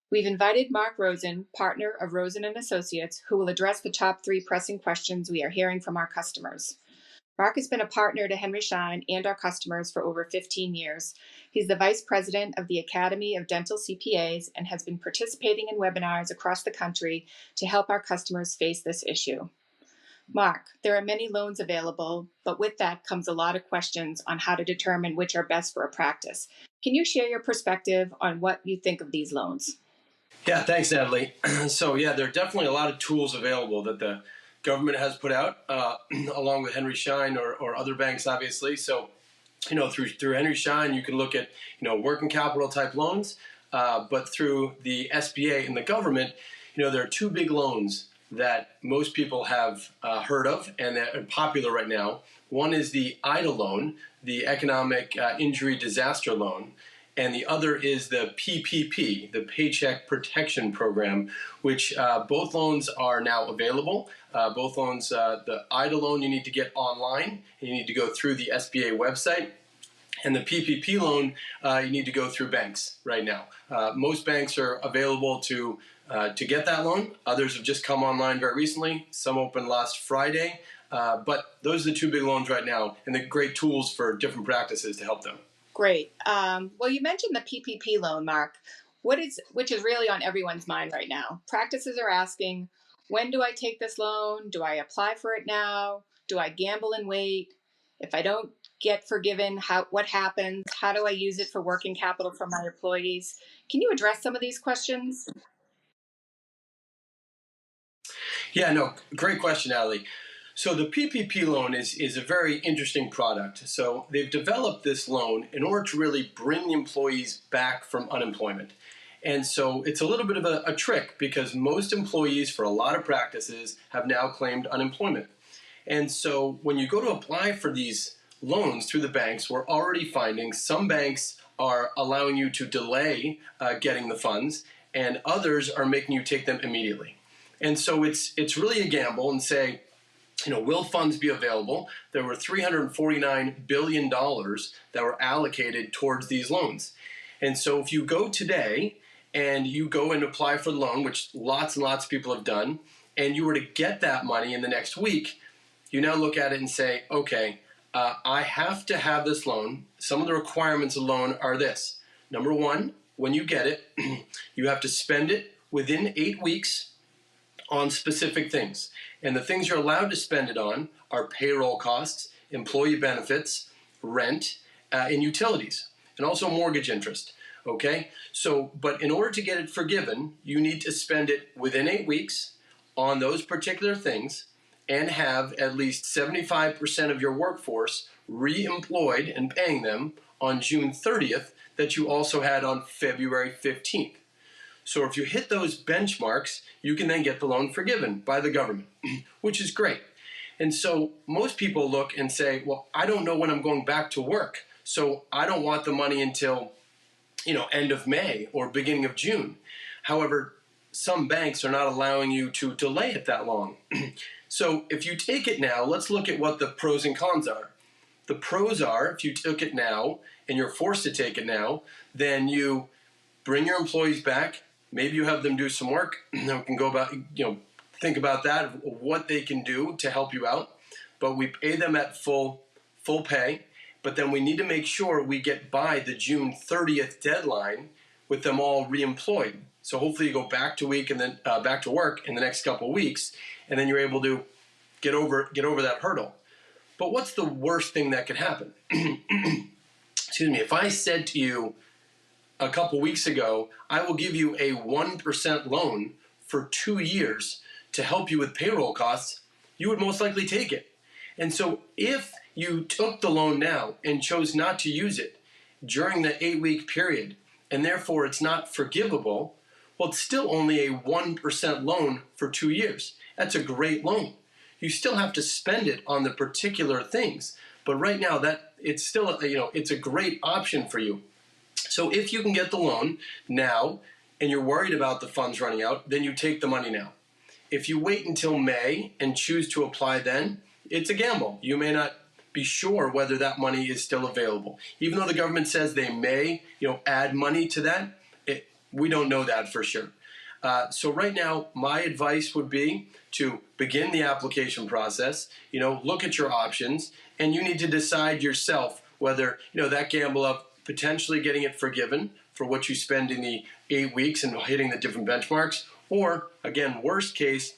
We've invited Mark Rosen, partner of Rosen & Associates, who will address the top 3 pressing questions we are hearing from our customers. Mark has been a partner to Henry Schein and our customers for over 15 years. He's the Vice President of the Academy of Dental CPAs and has been participating in webinars across the country to help our customers face this issue. Mark, there are many loans available, but with that comes a lot of questions on how to determine which are best for a practice. Can you share your perspective on what you think of these loans? Yeah, thanks, Natalie. So there are definitely a lot of tools available that the government has put out, along with Henry Schein or other banks, obviously. So, through Henry Schein, you can look at, working capital type loans, but through the SBA and the government, there are 2 big loans that most people have heard of and that are popular right now. One is the IDA loan, the Economic Injury Disaster Loan, and the other is the PPP, the Paycheck Protection Program, which both loans are now available. Both loans, the IDA loan you need to get online, and you need to go through the SBA website. And the PPP loan, you need to go through banks right now. Most banks are available to get that loan. Others have just come online very recently. Some opened last Friday. But those are the two big loans right now, and they're great tools for different practices to help them. Great. Well, you mentioned the PPP loan, Mark, which is really on everyone's mind right now. Practices are asking, when do I take this loan? Do I apply for it now? Do I gamble and wait? If I don't get forgiven, what happens? How do I use it for working capital for my employees? Can you address some of these questions? Yeah, no, great question, Natalie. So the PPP loan is a very interesting product. So they've developed this loan in order to really bring the employees back from unemployment. And so it's a little bit of a trick because most employees for a lot of practices have now claimed unemployment. And so when you go to apply for these loans through the banks, we're already finding some banks are allowing you to delay getting the funds, and others are making you take them immediately. And so it's really a gamble and say, will funds be available? There were $349 billion that were allocated towards these loans. And so if you go today and you go and apply for the loan, which lots and lots of people have done, and you were to get that money in the next week, you now look at it and say, okay, I have to have this loan. Some of the requirements of the loan are this. Number one, when you get it, you have to spend it within 8 weeks on specific things. And the things you're allowed to spend it on are payroll costs, employee benefits, rent, and utilities, and also mortgage interest. Okay? So, but in order to get it forgiven, you need to spend it within 8 weeks on those particular things and have at least 75% of your workforce re-employed and paying them on June 30th that you also had on February 15th. So if you hit those benchmarks, you can then get the loan forgiven by the government, which is great. And so most people look and say, well, I don't know when I'm going back to work, so I don't want the money until, end of May or beginning of June. However, some banks are not allowing you to delay it that long. So if you take it now, let's look at what the pros and cons are. The pros are, if you took it now and you're forced to take it now, then you bring your employees back. Maybe you have them do some work. We can go about, think about that, what they can do to help you out. But we pay them at full pay. But then we need to make sure we get by the June 30th deadline with them all reemployed. So hopefully you go back to back to work in the next couple of weeks, and then you're able to get over that hurdle. But what's the worst thing that could happen? Excuse me. If I said to you a couple weeks ago, I will give you a 1% loan for 2 years to help you with payroll costs, you would most likely take it. And so if you took the loan now and chose not to use it during the 8-week period, and therefore it's not forgivable, well, it's still only a 1% loan for 2 years. That's a great loan. You still have to spend it on the particular things, but right now that it's still, it's a great option for you. So if you can get the loan now and you're worried about the funds running out, then you take the money now. If you wait until May and choose to apply then, it's a gamble. You may not be sure whether that money is still available. Even though the government says they may, add money to that, we don't know that for sure. So right now, my advice would be to begin the application process, look at your options, and you need to decide yourself whether, that gamble of potentially getting it forgiven for what you spend in the 8 weeks and hitting the different benchmarks, or again, worst case,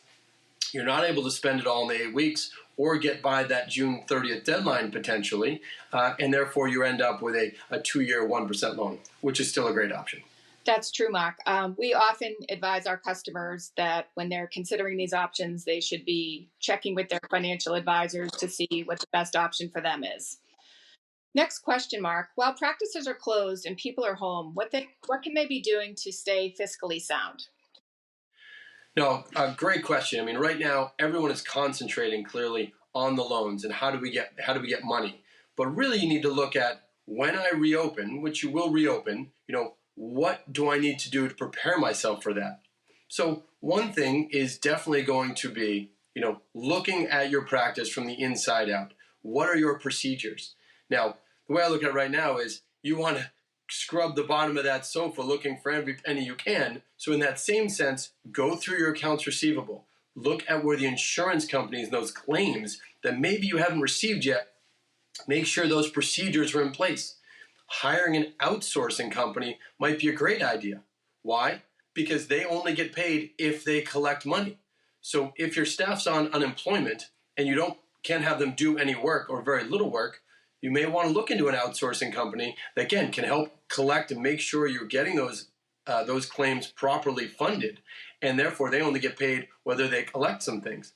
you're not able to spend it all in the 8 weeks or get by that June 30th deadline potentially, and therefore you end up with a 2-year 1% loan, which is still a great option. That's true, Mark. We often advise our customers that when they're considering these options, they should be checking with their financial advisors to see what the best option for them is. Next question, Mark. While practices are closed and people are home, what can they be doing to stay fiscally sound? No, great question. I mean, right now everyone is concentrating clearly on the loans and how do we get money. But really, you need to look at when I reopen, which you will reopen. What do I need to do to prepare myself for that? So one thing is definitely going to be, looking at your practice from the inside out. What are your procedures? Now, the way I look at it right now is you want to scrub the bottom of that sofa looking for every penny you can. So in that same sense, go through your accounts receivable. Look at where the insurance companies and those claims that maybe you haven't received yet, make sure those procedures are in place. Hiring an outsourcing company might be a great idea. Why? Because they only get paid if they collect money. So if your staff's on unemployment and you can't have them do any work or very little work, you may want to look into an outsourcing company that, again, can help collect and make sure you're getting those claims properly funded, and therefore they only get paid whether they collect some things.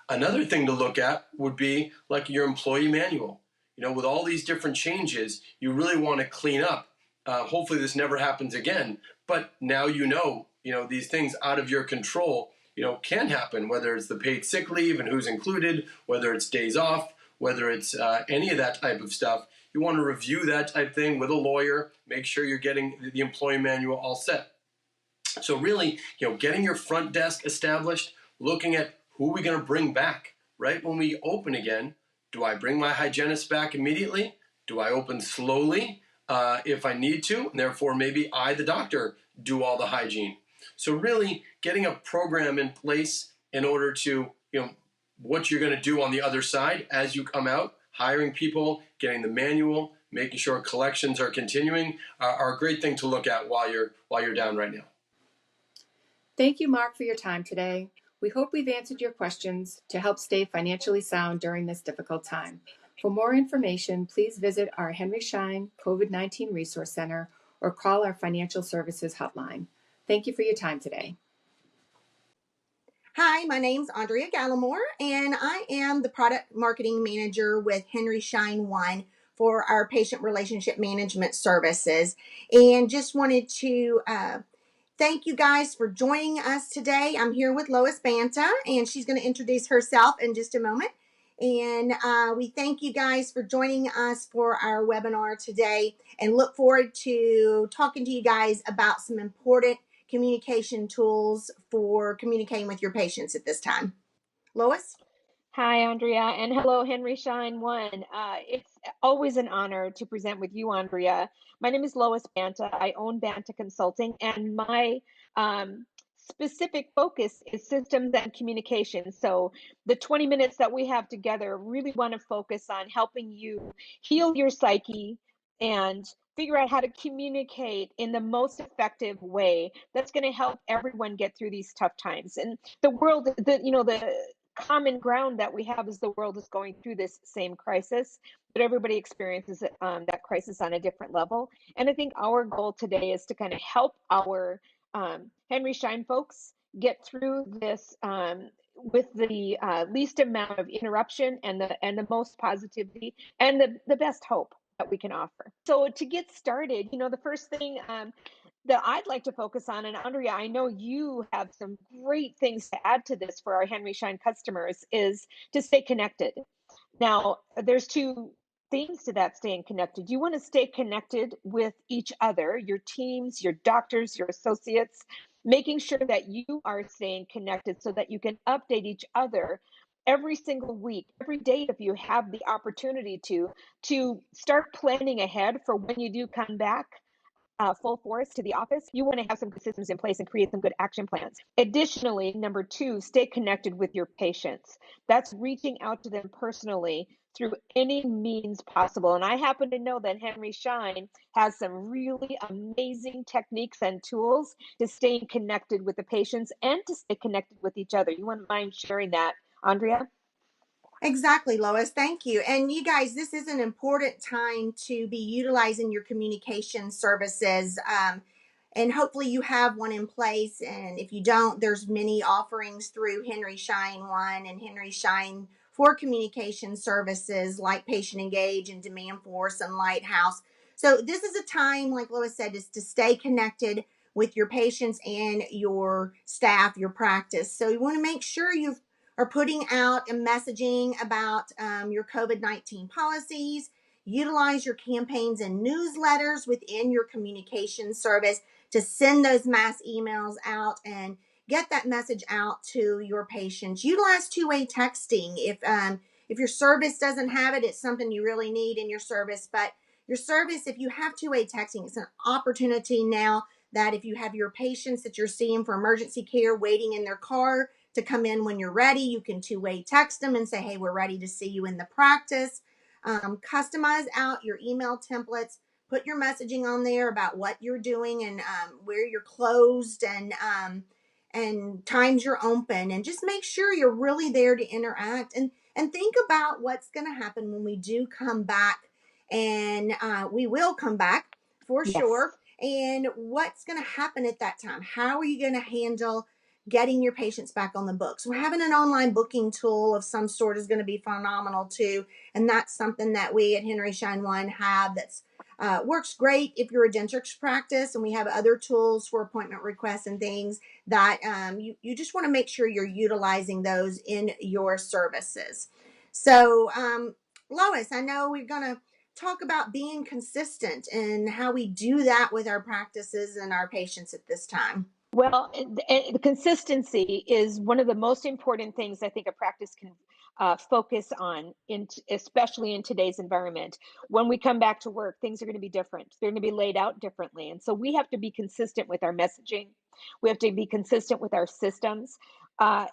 Another thing to look at would be like your employee manual. With all these different changes, you really want to clean up. Hopefully this never happens again, but now these things out of your control, can happen, whether it's the paid sick leave and who's included, whether it's days off, whether it's any of that type of stuff. You want to review that type thing with a lawyer, make sure you're getting the employee manual all set. So really, getting your front desk established, looking at who we're going to bring back, right? When we open again, do I bring my hygienist back immediately? Do I open slowly if I need to? And therefore, maybe I, the doctor, do all the hygiene. So really getting a program in place in order to, what you're going to do on the other side as you come out, hiring people, getting the manual, making sure collections are continuing are a great thing to look at while you're down right now. Thank you, Mark, for your time today. We hope we've answered your questions to help stay financially sound during this difficult time. For more information, please visit our Henry Schein COVID-19 Resource Center or call our financial services hotline. Thank you for your time today. Hi, my name's Andrea Gallimore, and I am the product marketing manager with Henry Schein 1 for our patient relationship management services. And just wanted to thank you guys for joining us today. I'm here with Lois Banta, and she's going to introduce herself in just a moment. And we thank you guys for joining us for our webinar today and look forward to talking to you guys about some important communication tools for communicating with your patients at this time. Lois? Hi, Andrea, and hello, Henry Schein 1. It's always an honor to present with you, Andrea. My name is Lois Banta. I own Banta Consulting, and my specific focus is systems and communication. So the 20 minutes that we have together really want to focus on helping you heal your psyche and figure out how to communicate in the most effective way that's going to help everyone get through these tough times. And the world, the common ground that we have is the world is going through this same crisis, but everybody experiences that crisis on a different level. And I think our goal today is to kind of help our Henry Schein folks get through this with the least amount of interruption and the most positivity and the best hope that we can offer. So to get started, the first thing that I'd like to focus on, and Andrea, I know you have some great things to add to this for our Henry Schein customers, is to stay connected. Now, there's two themes to that staying connected. You want to stay connected with each other, your teams, your doctors, your associates, making sure that you are staying connected so that you can update each other every single week, every day, if you have the opportunity to start planning ahead for when you do come back full force to the office. You want to have some good systems in place and create some good action plans. Additionally, number 2, stay connected with your patients. That's reaching out to them personally through any means possible. And I happen to know that Henry Schein has some really amazing techniques and tools to stay connected with the patients and to stay connected with each other. You wouldn't mind sharing that, Andrea? Exactly, Lois. Thank you. And you guys, this is an important time to be utilizing your communication services. And hopefully you have one in place. And if you don't, there's many offerings through Henry Schein 1 and Henry Schein for communication services like Patient Engage and Demand Force and Lighthouse. So this is a time, like Lois said, is to stay connected with your patients and your staff, your practice. So you want to make sure you are putting out a messaging about your COVID-19 policies. Utilize your campaigns and newsletters within your communication service to send those mass emails out and get that message out to your patients. Utilize two-way texting. If your service doesn't have it, it's something you really need in your service. But your service, if you have two-way texting, it's an opportunity now that if you have your patients that you're seeing for emergency care waiting in their car to come in when you're ready, you can two-way text them and say, hey, we're ready to see you in the practice. Customize out your email templates. Put your messaging on there about what you're doing and where you're closed and times you're open, and just make sure you're really there to interact and think about what's going to happen when we do come back, and we will come back for Yes. sure. And what's going to happen at that time? How are you going to handle getting your patients back on the books? So having an online booking tool of some sort is going to be phenomenal too. And that's something that we at Henry Schein One have that's works great if you're a dentistry practice, and we have other tools for appointment requests and things that you just want to make sure you're utilizing those in your services. So Lois, I know we're going to talk about being consistent and how we do that with our practices and our patients at this time. Well, the consistency is one of the most important things I think a practice can focus on, especially in today's environment. When we come back to work, things are going to be different. They're going to be laid out differently. And so we have to be consistent with our messaging. We have to be consistent with our systems.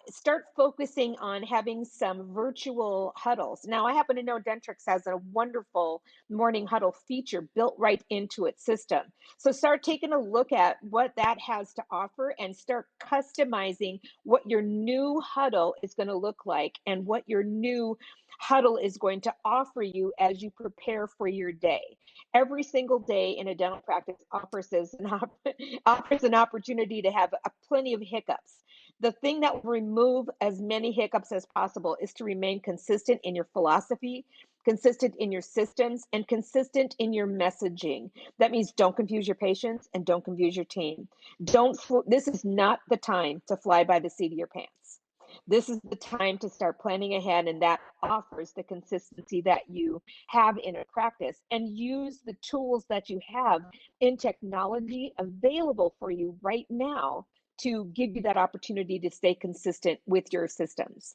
Start focusing on having some virtual huddles. Now, I happen to know Dentrix has a wonderful morning huddle feature built right into its system. So start taking a look at what that has to offer and start customizing what your new huddle is going to look like and what your new huddle is going to offer you as you prepare for your day. Every single day in a dental practice offers an opportunity to have plenty of hiccups. The thing that will remove as many hiccups as possible is to remain consistent in your philosophy, consistent in your systems, and consistent in your messaging. That means don't confuse your patients and don't confuse your team. This is not the time to fly by the seat of your pants. This is the time to start planning ahead, and that offers the consistency that you have in a practice, and use the tools that you have in technology available for you right now to give you that opportunity to stay consistent with your systems.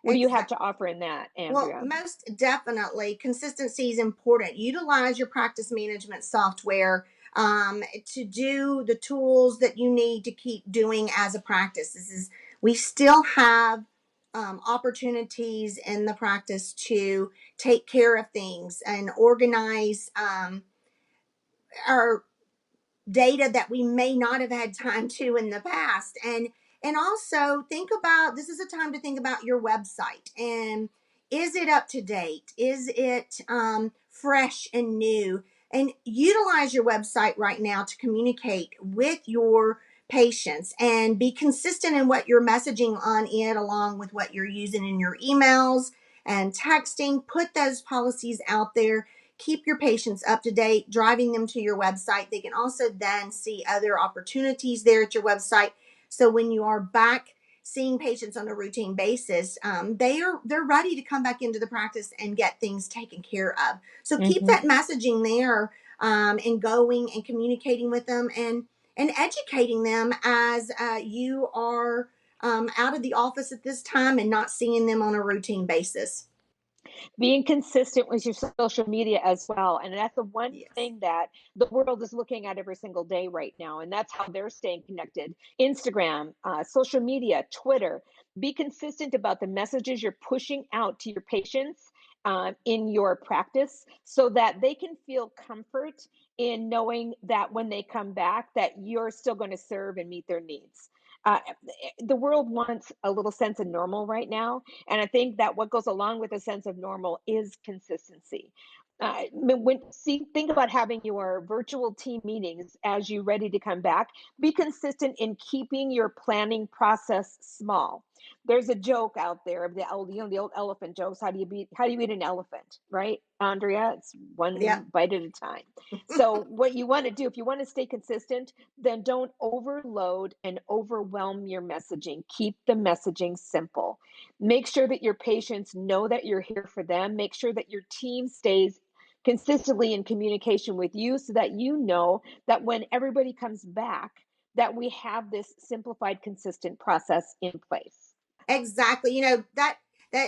What do you have to offer in that, Andrea? Well, most definitely, consistency is important. Utilize your practice management software to do the tools that you need to keep doing as a practice. We still have opportunities in the practice to take care of things and organize our data that we may not have had time to in the past. And also think about, this is a time to think about your website, and is it up to date? Is it fresh and new? And utilize your website right now to communicate with your patients and be consistent in what you're messaging on it, along with what you're using in your emails and texting. Put those policies out there. Keep your patients up to date, driving them to your website. They can also then see other opportunities there at your website. So when you are back seeing patients on a routine basis, they're ready to come back into the practice and get things taken care of. So keep that messaging there and going and communicating with them and educating them as you are out of the office at this time and not seeing them on a routine basis. Being consistent with your social media as well. And that's the one thing that the world is looking at every single day right now. And that's how they're staying connected. Instagram, social media, Twitter. Be consistent about the messages you're pushing out to your patients in your practice, so that they can feel comfort in knowing that when they come back, that you're still going to serve and meet their needs. The world wants a little sense of normal right now. And I think that what goes along with a sense of normal is consistency. Think about having your virtual team meetings as you're ready to come back. Be consistent in keeping your planning process small. there's a joke out there, the old, the old elephant jokes. How do you eat an elephant, right, Andrea? It's Yep. one bite at a time. So what you want to do, if you want to stay consistent, then don't overload and overwhelm your messaging. Keep the messaging simple. Make sure that your patients know that you're here for them. Make sure that your team stays consistently in communication with you so that you know that when everybody comes back, that we have this simplified, consistent process in place. Exactly. You know, that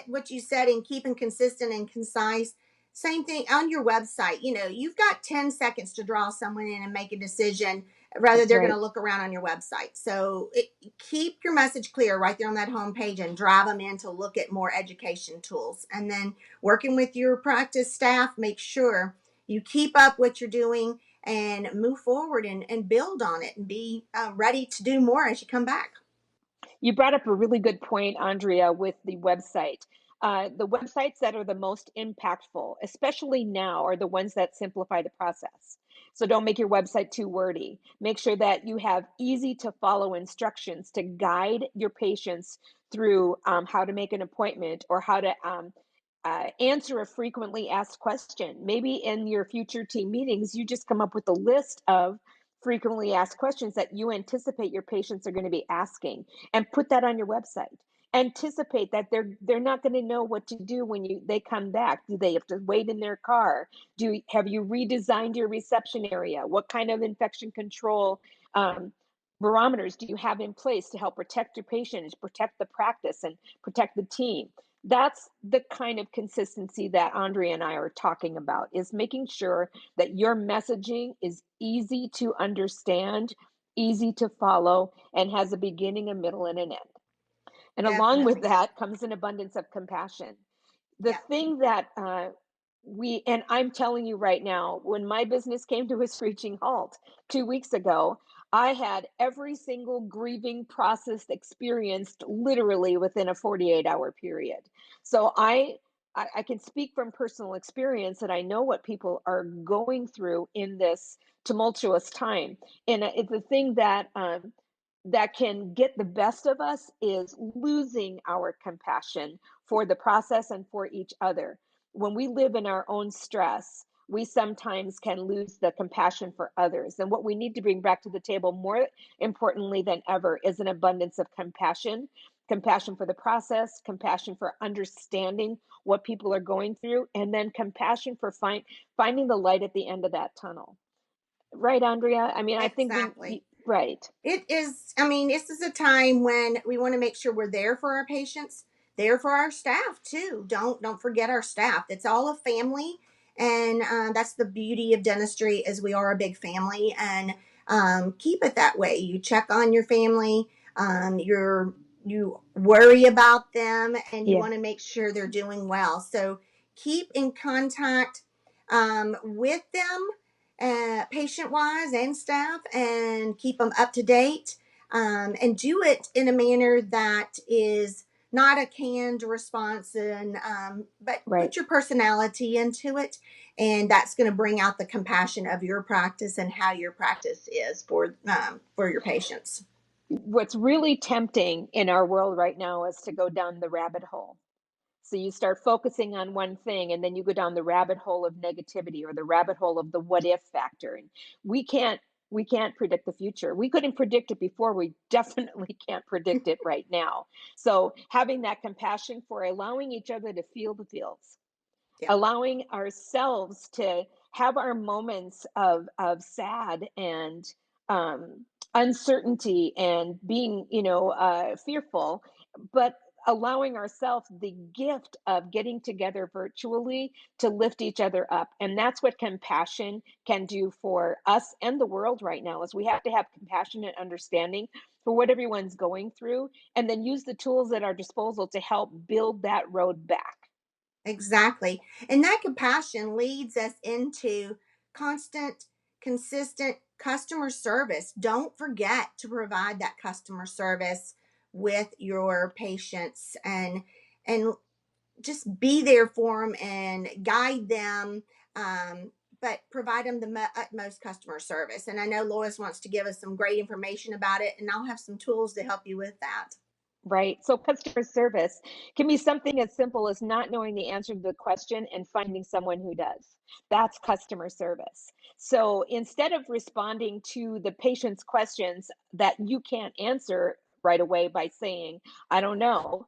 what you said in keeping consistent and concise. Same thing on your website. You know, you've got 10 seconds to draw someone in and make a decision, rather That's they're going right. to look around on your website. So keep your message clear right there on that homepage and drive them in to look at more education tools. And then working with your practice staff, make sure you keep up what you're doing and move forward and build on it and be ready to do more as you come back. You brought up a really good point, Andrea, with the website. The websites that are the most impactful, especially now, are the ones that simplify the process. So don't make your website too wordy. Make sure that you have easy to follow instructions to guide your patients through how to make an appointment or how to answer a frequently asked question. Maybe in your future team meetings, you just come up with a list of frequently asked questions that you anticipate your patients are going to be asking, and put that on your website. Anticipate that they're not going to know what to do when they come back. Do they have to wait in their car? Have you redesigned your reception area? What kind of infection control barometers do you have in place to help protect your patients, protect the practice, and protect the team? That's the kind of consistency that Andrea and I are talking about, is making sure that your messaging is easy to understand, easy to follow, and has a beginning, a middle, and an end. And along with Definitely. that comes an abundance of compassion. The Yeah. thing that and I'm telling you right now, when my business came to a screeching halt 2 weeks ago, I had every single grieving process experienced literally within a 48-hour period. So I can speak from personal experience that I know what people are going through in this tumultuous time. And it's a thing that that can get the best of us is losing our compassion for the process and for each other. When we live in our own stress, we sometimes can lose the compassion for others. And what we need to bring back to the table, more importantly than ever, is an abundance of compassion. Compassion for the process, compassion for understanding what people are going through, and then compassion for finding the light at the end of that tunnel. Right, Andrea? I mean, I think Exactly. right. It is, I mean, this is a time when we want to make sure we're there for our patients, there for our staff too. Don't forget our staff. It's all a family, and that's the beauty of dentistry, is we are a big family, and keep it that way. You check on your family, you worry about them, and you Yeah. want to make sure they're doing well. So keep in contact with them, patient wise and staff, and keep them up to date, and do it in a manner that is not a canned response, and but Right. put your personality into it, and that's going to bring out the compassion of your practice and how your practice is for your patients. What's really tempting in our world right now is to go down the rabbit hole. So you start focusing on one thing, and then you go down the rabbit hole of negativity, or the rabbit hole of the what if factor. And we can't we can't predict the future. We couldn't predict it before. We definitely can't predict it right now. So having that compassion for allowing each other to feel the feels, Yeah, allowing ourselves to have our moments of sad and uncertainty and being, fearful, but allowing ourselves the gift of getting together virtually to lift each other up. And that's what compassion can do for us and the world right now, is we have to have compassion and understanding for what everyone's going through, and then use the tools at our disposal to help build that road back. exactly. And that compassion leads us into constant, consistent customer service. Don't forget to provide that customer service with your patients, and just be there for them and guide them, but provide them the utmost customer service. And I know Lois wants to give us some great information about it, and I'll have some tools to help you with that. right? So customer service can be something as simple as not knowing the answer to the question and finding someone who does. That's customer service. So instead of responding to the patient's questions that you can't answer right away by saying, I don't know,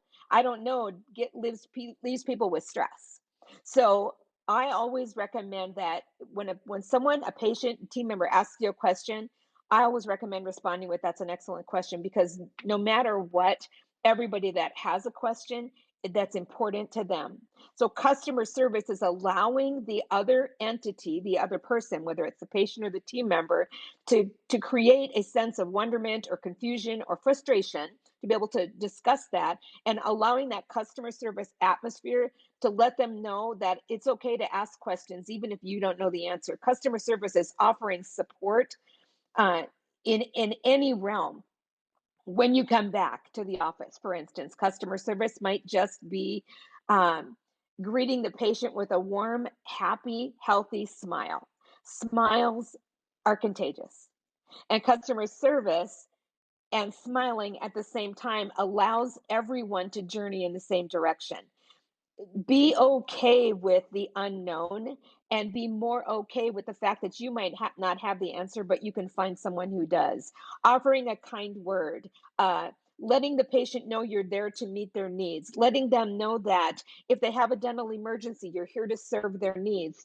leaves people with stress. So I always recommend that when someone, a patient, team member asks you a question, I always recommend responding with, that's an excellent question, because no matter what, everybody that has a question, that's important to them. So customer service is allowing the other entity, the other person, whether it's the patient or the team member, to create a sense of wonderment or confusion or frustration, to be able to discuss that, and allowing that customer service atmosphere to let them know that it's okay to ask questions even if you don't know the answer. Customer service is offering support uh, in any realm. When you come back to the office, for instance, customer service might just be um, greeting the patient with a warm, happy, healthy smile. Smiles are contagious, and customer service and smiling at the same time allows everyone to journey in the same direction. Be okay with the unknown, and be more okay with the fact that you might not have the answer, but you can find someone who does. Offering a kind word, letting the patient know you're there to meet their needs, letting them know that if they have a dental emergency, you're here to serve their needs,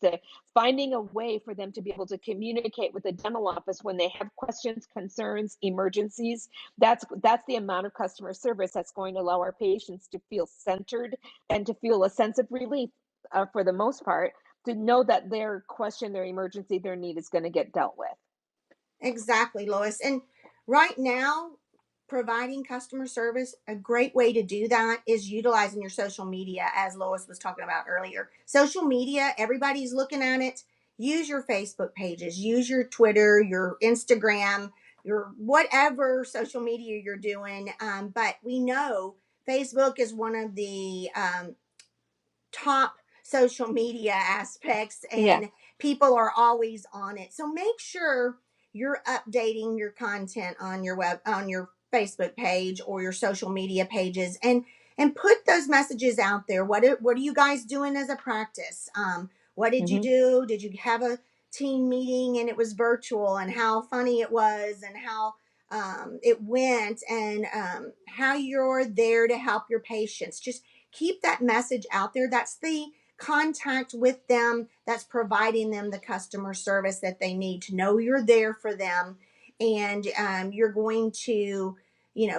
finding a way for them to be able to communicate with the dental office when they have questions, concerns, emergencies. That's the amount of customer service that's going to allow our patients to feel centered and to feel a sense of relief, for the most part, to know that their question, their emergency, their need is going to get dealt with. Exactly, Lois. And right now, providing customer service, a great way to do that is utilizing your social media, as Lois was talking about earlier. Social media, everybody's looking at it. Use your Facebook pages, use your Twitter, your Instagram, your whatever social media you're doing. But we know Facebook is one of the top social media aspects, Yeah. and people are always on it. So make sure you're updating your content on your Facebook page or your social media pages, and put those messages out there. What are you guys doing as a practice? What did you Mm-hmm. do? Did you have a team meeting and it was virtual, and how funny it was, and how it went, and how you're there to help your patients? Just keep that message out there. That's the contact with them that's providing them the customer service that they need, to know you're there for them, and you're going to,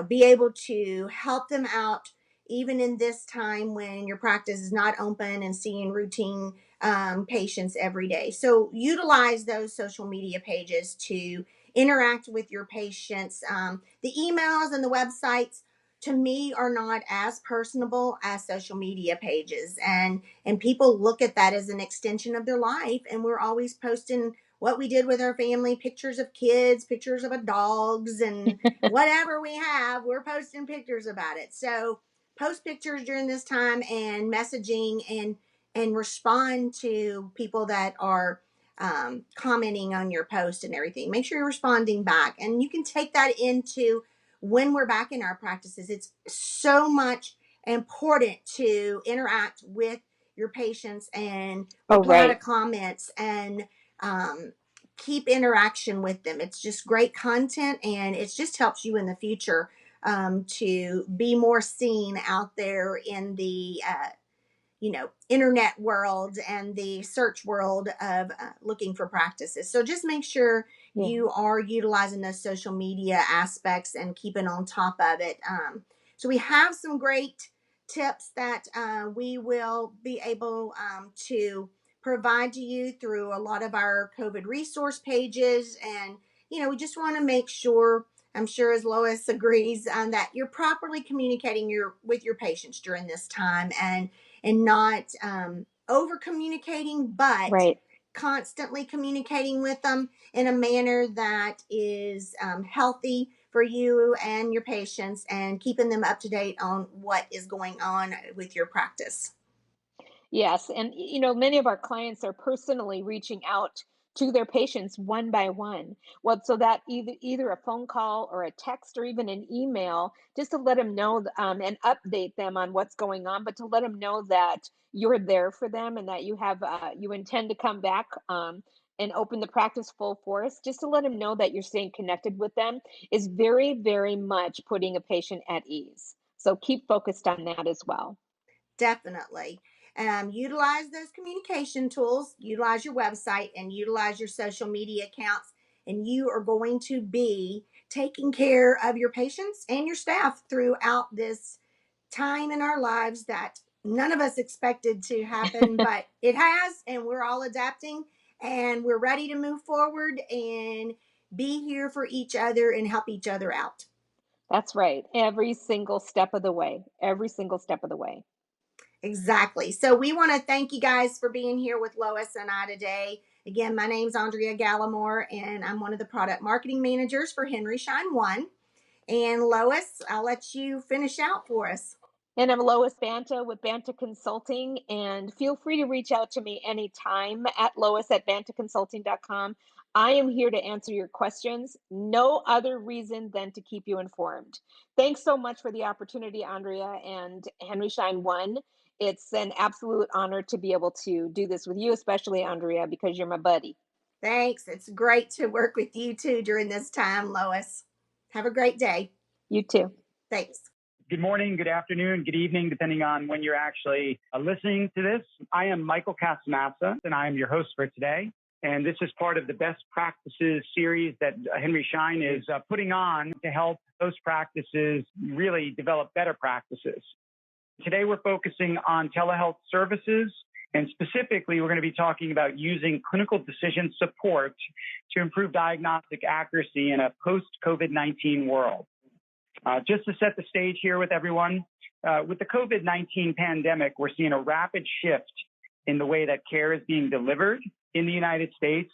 be able to help them out even in this time when your practice is not open and seeing routine patients every day. So utilize those social media pages to interact with your patients. The emails and the websites, to me, are not as personable as social media pages, and people look at that as an extension of their life, and we're always posting what we did with our family, pictures of kids, pictures of our dogs, and whatever we have, we're posting pictures about it. So post pictures during this time, and messaging, and respond to people that are commenting on your post and everything. Make sure you're responding back, and you can take that into when we're back in our practices. It's so much important to interact with your patients and Oh, reply to right. comments, and um, keep interaction with them. It's just great content, and it just helps you in the future to be more seen out there in the internet world and the search world of looking for practices. So just make sure Yeah. you are utilizing those social media aspects and keeping on top of it. So we have some great tips that we will be able to provide to you through a lot of our COVID resource pages. And we just want to make sure, I'm sure as Lois agrees, that you're properly communicating with your patients during this time, and not over communicating, but Right. constantly communicating with them in a manner that is healthy for you and your patients, and keeping them up to date on what is going on with your practice. Yes, and many of our clients are personally reaching out to their patients one by one. Well, so that either a phone call or a text or even an email, just to let them know and update them on what's going on, but to let them know that you're there for them and that you have you intend to come back and open the practice full force. Just to let them know that you're staying connected with them is very, very much putting a patient at ease. So keep focused on that as well. Definitely. Utilize those communication tools, utilize your website, and utilize your social media accounts. And you are going to be taking care of your patients and your staff throughout this time in our lives that none of us expected to happen, but it has, and we're all adapting and we're ready to move forward and be here for each other and help each other out. That's right. Every single step of the way. Every single step of the way. Exactly. So we want to thank you guys for being here with Lois and I today. Again, my name's Andrea Gallimore, and I'm one of the product marketing managers for Henry Schein 1. And Lois, I'll let you finish out for us. And I'm Lois Banta with Banta Consulting, and feel free to reach out to me anytime at lois@bantaconsulting.com. I am here to answer your questions. No other reason than to keep you informed. Thanks so much for the opportunity, Andrea and Henry Schein 1. It's an absolute honor to be able to do this with you, especially Andrea, because you're my buddy. Thanks. It's great to work with you too during this time, Lois. Have a great day. You too. Thanks. Good morning, good afternoon, good evening, depending on when you're actually listening to this. I am Michael Casamassa, and I am your host for today. And this is part of the Best Practices series that Henry Schein is putting on to help those practices really develop better practices. Today, we're focusing on telehealth services, and specifically, we're going to be talking about using clinical decision support to improve diagnostic accuracy in a post-COVID-19 world. Just to set the stage here with everyone, with the COVID-19 pandemic, we're seeing a rapid shift in the way that care is being delivered in the United States,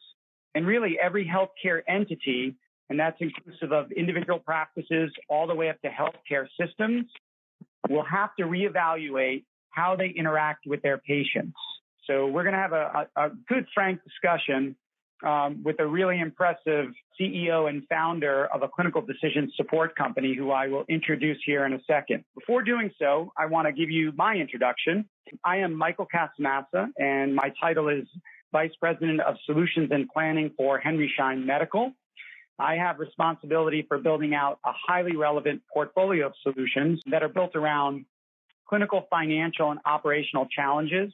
and really every healthcare entity, and that's inclusive of individual practices all the way up to healthcare systems, will have to reevaluate how they interact with their patients. So we're going to have a good, frank discussion with a really impressive CEO and founder of a clinical decision support company who I will introduce here in a second. Before doing so, I want to give you my introduction. I am Michael Casamassa, and my title is Vice President of Solutions and Planning for Henry Schein Medical. I have responsibility for building out a highly relevant portfolio of solutions that are built around clinical, financial, and operational challenges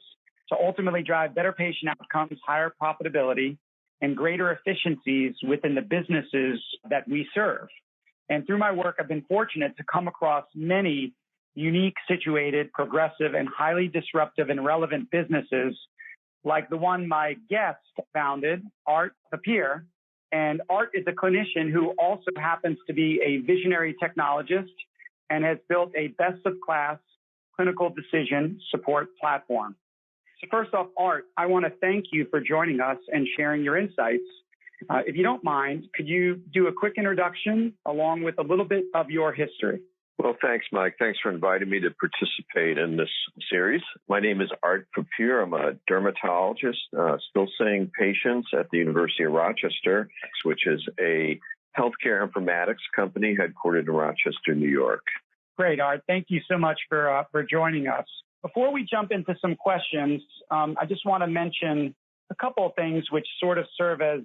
to ultimately drive better patient outcomes, higher profitability, and greater efficiencies within the businesses that we serve. And through my work, I've been fortunate to come across many unique, situated, progressive, and highly disruptive and relevant businesses like the one my guest founded, Papier. And Art is a clinician who also happens to be a visionary technologist and has built a best-of-class clinical decision support platform. So first off, Art, I want to thank you for joining us and sharing your insights. If you don't mind, could you do a quick introduction along with a little bit of your history? Well, thanks, Mike. Thanks for inviting me to participate in this series. My name is Art Papier. I'm a dermatologist, still seeing patients at the University of Rochester, which is a healthcare informatics company headquartered in Rochester, New York. Great, Art. Thank you so much for joining us. Before we jump into some questions, I just want to mention a couple of things which sort of serve as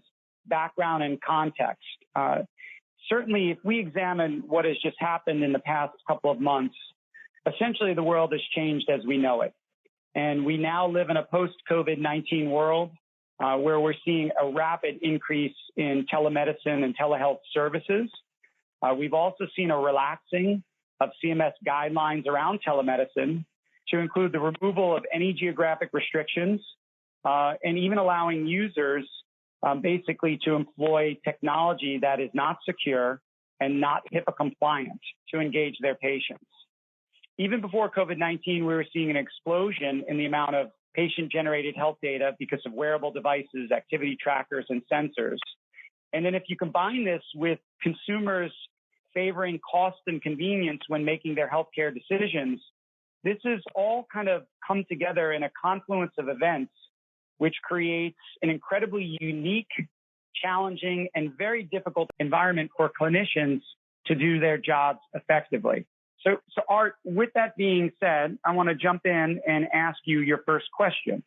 background and context. Certainly, if we examine what has just happened in the past couple of months, essentially the world has changed as we know it. And we now live in a post-COVID-19 world where we're seeing a rapid increase in telemedicine and telehealth services. We've also seen a relaxing of CMS guidelines around telemedicine to include the removal of any geographic restrictions and even allowing users basically to employ technology that is not secure and not HIPAA compliant to engage their patients. Even before COVID-19, we were seeing an explosion in the amount of patient-generated health data because of wearable devices, activity trackers, and sensors. And then if you combine this with consumers favoring cost and convenience when making their healthcare decisions, this has all kind of come together in a confluence of events which creates an incredibly unique, challenging, and very difficult environment for clinicians to do their jobs effectively. So Art, with that being said, I want to jump in and ask you your first question.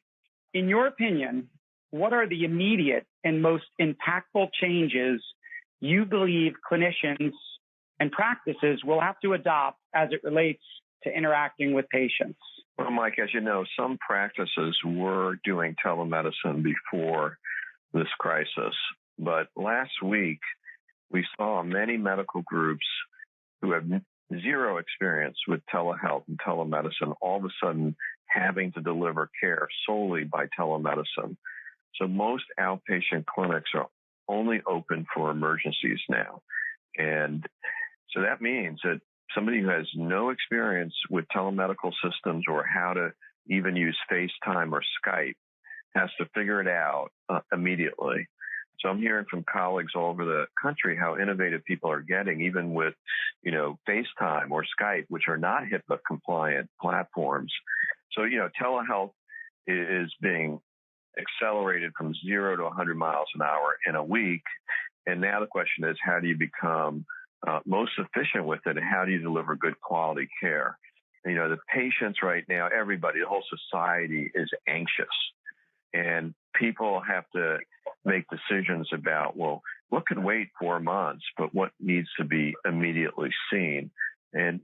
In your opinion, what are the immediate and most impactful changes you believe clinicians and practices will have to adopt as it relates to interacting with patients? Well, Mike, as you know, some practices were doing telemedicine before this crisis. But last week, we saw many medical groups who have zero experience with telehealth and telemedicine all of a sudden having to deliver care solely by telemedicine. So most outpatient clinics are only open for emergencies now. And so that means that somebody who has no experience with telemedical systems or how to even use FaceTime or Skype has to figure it out immediately. So I'm hearing from colleagues all over the country how innovative people are getting, even with, FaceTime or Skype, which are not HIPAA compliant platforms. So, telehealth is being accelerated from 0 to 100 miles an hour in a week. And now the question is, how do you become most efficient with it, and how do you deliver good quality care? The patients right now, everybody, the whole society is anxious. And people have to make decisions about, well, what can wait 4 months, but what needs to be immediately seen? And,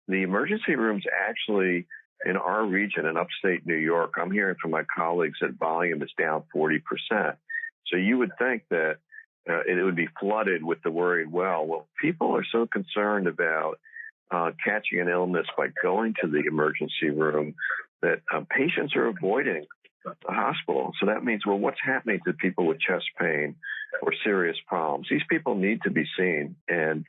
the emergency rooms actually in our region in upstate New York, I'm hearing from my colleagues that volume is down 40%. So you would think that it would be flooded with the worried well, people are so concerned about catching an illness by going to the emergency room that patients are avoiding the hospital. So that means, what's happening to people with chest pain or serious problems? These people need to be seen. And,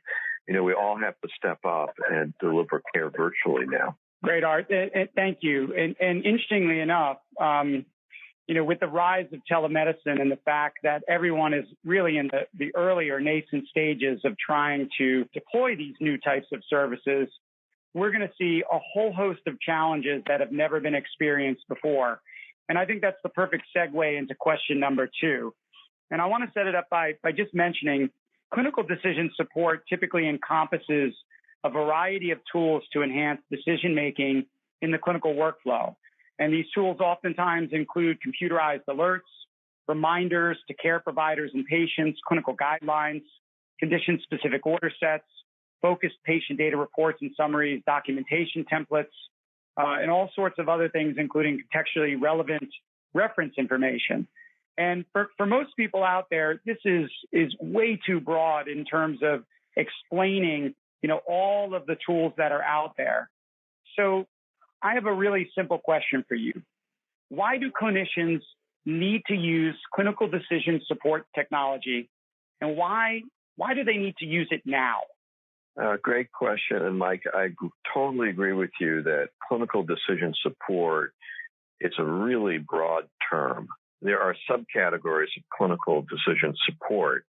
we all have to step up and deliver care virtually now. Great, Art. Thank you. And interestingly enough, with the rise of telemedicine and the fact that everyone is really in the earlier nascent stages of trying to deploy these new types of services, we're going to see a whole host of challenges that have never been experienced before. And I think that's the perfect segue into question number 2. And I want to set it up by just mentioning clinical decision support typically encompasses a variety of tools to enhance decision-making in the clinical workflow. And these tools oftentimes include computerized alerts, reminders to care providers and patients, clinical guidelines, condition-specific order sets, focused patient data reports and summaries, documentation templates, and all sorts of other things, including contextually relevant reference information. And for most people out there, this is way too broad in terms of explaining, all of the tools that are out there. So I have a really simple question for you. Why do clinicians need to use clinical decision support technology, and why do they need to use it now? Great question. And Mike, I totally agree with you that clinical decision support, it's a really broad term. There are subcategories of clinical decision support,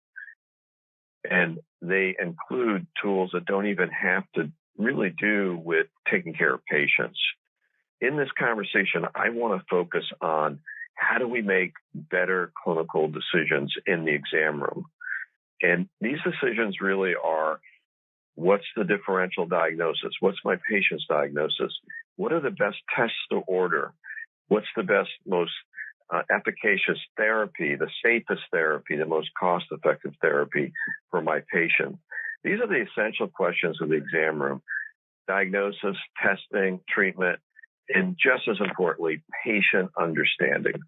and they include tools that don't even have to really do with taking care of patients. In this conversation, I want to focus on how do we make better clinical decisions in the exam room. And these decisions really are, what's the differential diagnosis? What's my patient's diagnosis? What are the best tests to order? What's the best, most efficacious therapy, the safest therapy, the most cost-effective therapy for my patient? These are the essential questions of the exam room: diagnosis, testing, treatment, and just as importantly, patient understanding.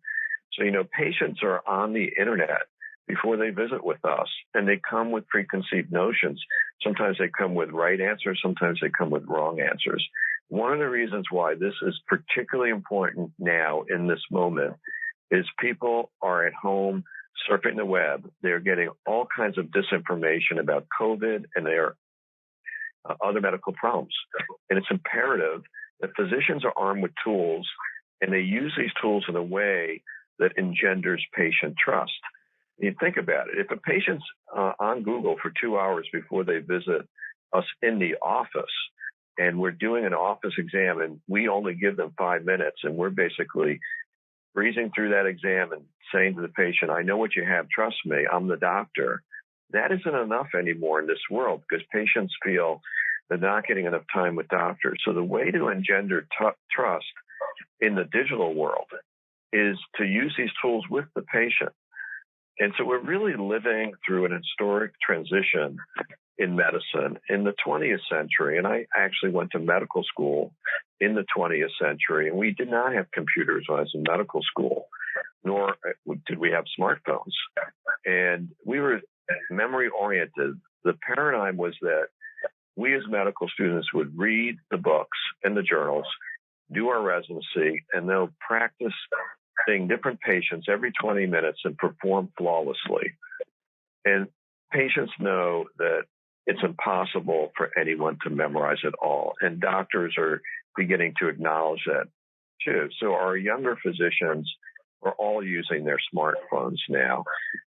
So, patients are on the internet before they visit with us, and they come with preconceived notions. Sometimes they come with right answers, sometimes they come with wrong answers. One of the reasons why this is particularly important now in this moment is people are at home surfing the web. They're getting all kinds of disinformation about COVID and their other medical problems. And it's imperative that physicians are armed with tools, and they use these tools in a way that engenders patient trust. You think about it. If a patient's on Google for 2 hours before they visit us in the office, and we're doing an office exam, and we only give them 5 minutes, and we're basically breezing through that exam and saying to the patient, I know what you have, trust me, I'm the doctor, that isn't enough anymore in this world because patients feel they're not getting enough time with doctors. So the way to engender trust in the digital world is to use these tools with the patient. And so we're really living through an historic transition in medicine in the 20th century. And I actually went to medical school in the 20th century, and we did not have computers when I was in medical school, nor did we have smartphones. And we were memory oriented. The paradigm was that we as medical students would read the books and the journals, do our residency, and they'll practice seeing different patients every 20 minutes and perform flawlessly. And patients know that it's impossible for anyone to memorize it all. And doctors are beginning to acknowledge that too. So our younger physicians are all using their smartphones now.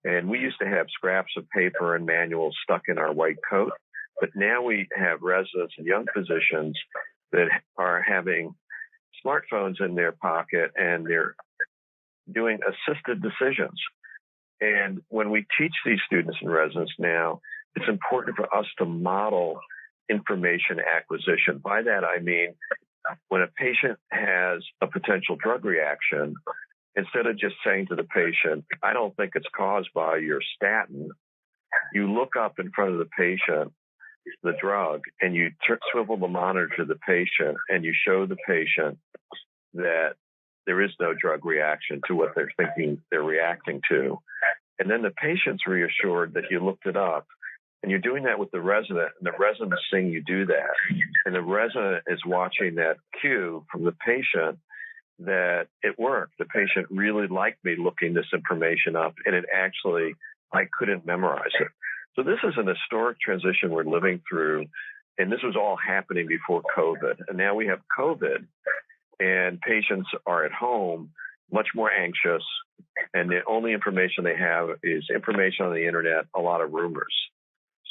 And we used to have scraps of paper and manuals stuck in our white coat, but now we have residents and young physicians that are having smartphones in their pocket and they're doing assisted decisions. And when we teach these students and residents now, it's important for us to model information acquisition. By that, I mean, when a patient has a potential drug reaction, instead of just saying to the patient, I don't think it's caused by your statin, you look up in front of the patient the drug and you swivel the monitor to the patient and you show the patient that there is no drug reaction to what they're thinking they're reacting to. And then the patient's reassured that you looked it up. And you're doing that with the resident, and the resident is seeing you do that. And the resident is watching that cue from the patient that it worked. The patient really liked me looking this information up, and I couldn't memorize it. So this is an historic transition we're living through, and this was all happening before COVID. And now we have COVID, and patients are at home much more anxious, and the only information they have is information on the internet, a lot of rumors.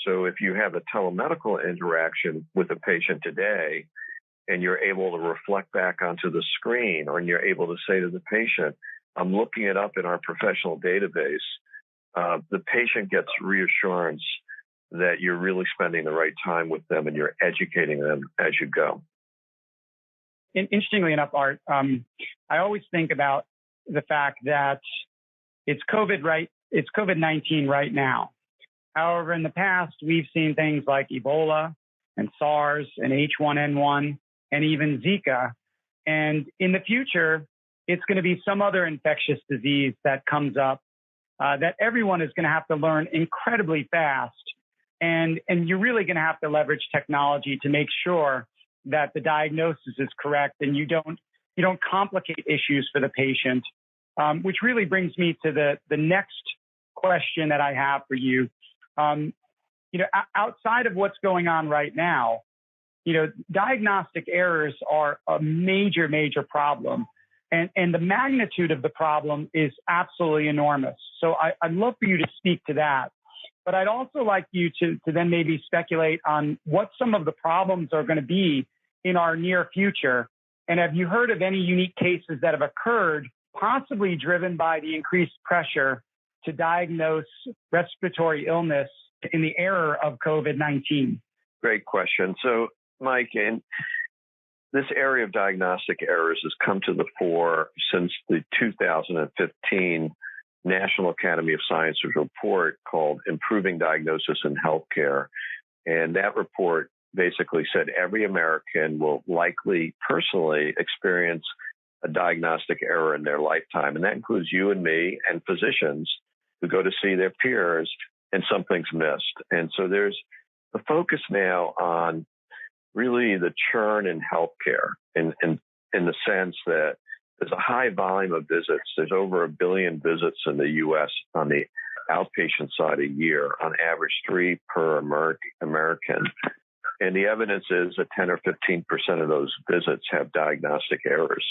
So if you have a telemedical interaction with a patient today and you're able to reflect back onto the screen, or you're able to say to the patient, I'm looking it up in our professional database, the patient gets reassurance that you're really spending the right time with them and you're educating them as you go. Interestingly enough, Art, I always think about the fact that it's COVID-19 right now. However, in the past, we've seen things like Ebola and SARS and H1N1 and even Zika. And in the future, it's going to be some other infectious disease that comes up that everyone is going to have to learn incredibly fast. And you're really going to have to leverage technology to make sure that the diagnosis is correct and you don't complicate issues for the patient, which really brings me to the next question that I have for you. Outside of what's going on right now, diagnostic errors are a major, major problem. And the magnitude of the problem is absolutely enormous. So I'd love for you to speak to that. But I'd also like you to then maybe speculate on what some of the problems are going to be in our near future. And have you heard of any unique cases that have occurred, possibly driven by the increased pressure to diagnose respiratory illness in the era of COVID-19? Great question. So, Mike, in this area of diagnostic errors has come to the fore since the 2015 National Academy of Sciences report called Improving Diagnosis in Healthcare. And that report basically said every American will likely personally experience a diagnostic error in their lifetime. And that includes you and me and physicians who go to see their peers and something's missed. And so there's a focus now on really the churn in healthcare in the sense that there's a high volume of visits. There's over 1 billion visits in the U.S. on the outpatient side a year, on average 3 per American. And the evidence is that 10 or 15% of those visits have diagnostic errors.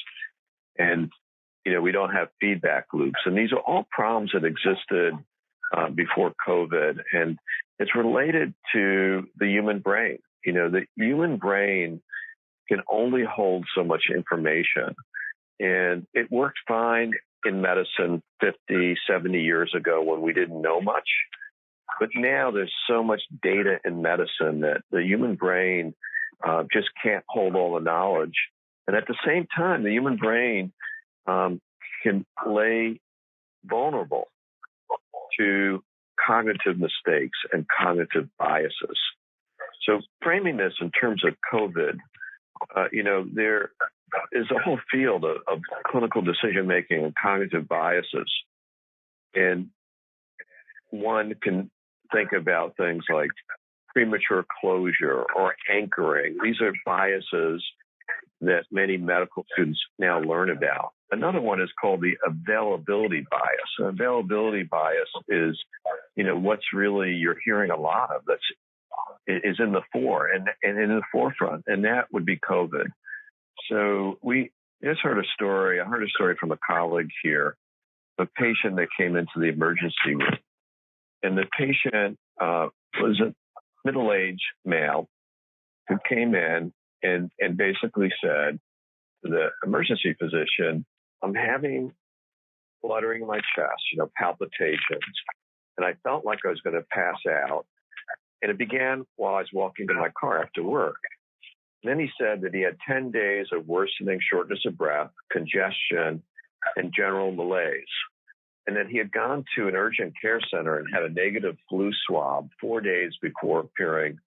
And, we don't have feedback loops. And these are all problems that existed before COVID. And it's related to the human brain. The human brain can only hold so much information. And it worked fine in medicine 50, 70 years ago when we didn't know much. But now there's so much data in medicine that the human brain just can't hold all the knowledge. And at the same time, the human brain can lay vulnerable to cognitive mistakes and cognitive biases. So framing this in terms of COVID, there is a whole field of clinical decision-making and cognitive biases. And one can think about things like premature closure or anchoring. These are biases that many medical students now learn about. Another one is called the availability bias. And availability bias is, what's really you're hearing a lot of is in the fore and in the forefront, and that would be COVID. So I heard a story from a colleague here, a patient that came into the emergency room. And the patient was a middle-aged male who came in and basically said to the emergency physician, I'm having fluttering in my chest, palpitations. And I felt like I was going to pass out. And it began while I was walking to my car after work. And then he said that he had 10 days of worsening shortness of breath, congestion, and general malaise. And that he had gone to an urgent care center and had a negative flu swab 4 days before appearing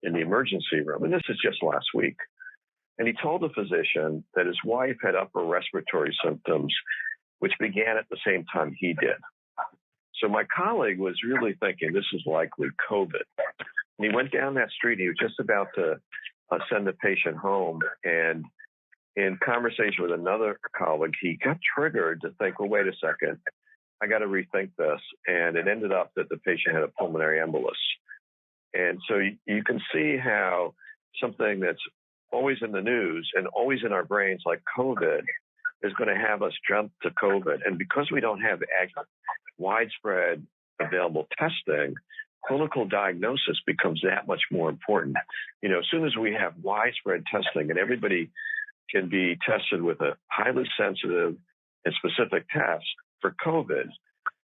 in the emergency room. And this is just last week. And he told the physician that his wife had upper respiratory symptoms, which began at the same time he did. So my colleague was really thinking this is likely COVID. And he went down that street. He was just about to send the patient home. And in conversation with another colleague, he got triggered to think, well, wait a second, I got to rethink this. And it ended up that the patient had a pulmonary embolus. And so you can see how something that's always in the news and always in our brains like COVID is going to have us jump to COVID. And because we don't have widespread available testing, clinical diagnosis becomes that much more important. As soon as we have widespread testing and everybody can be tested with a highly sensitive and specific test for COVID,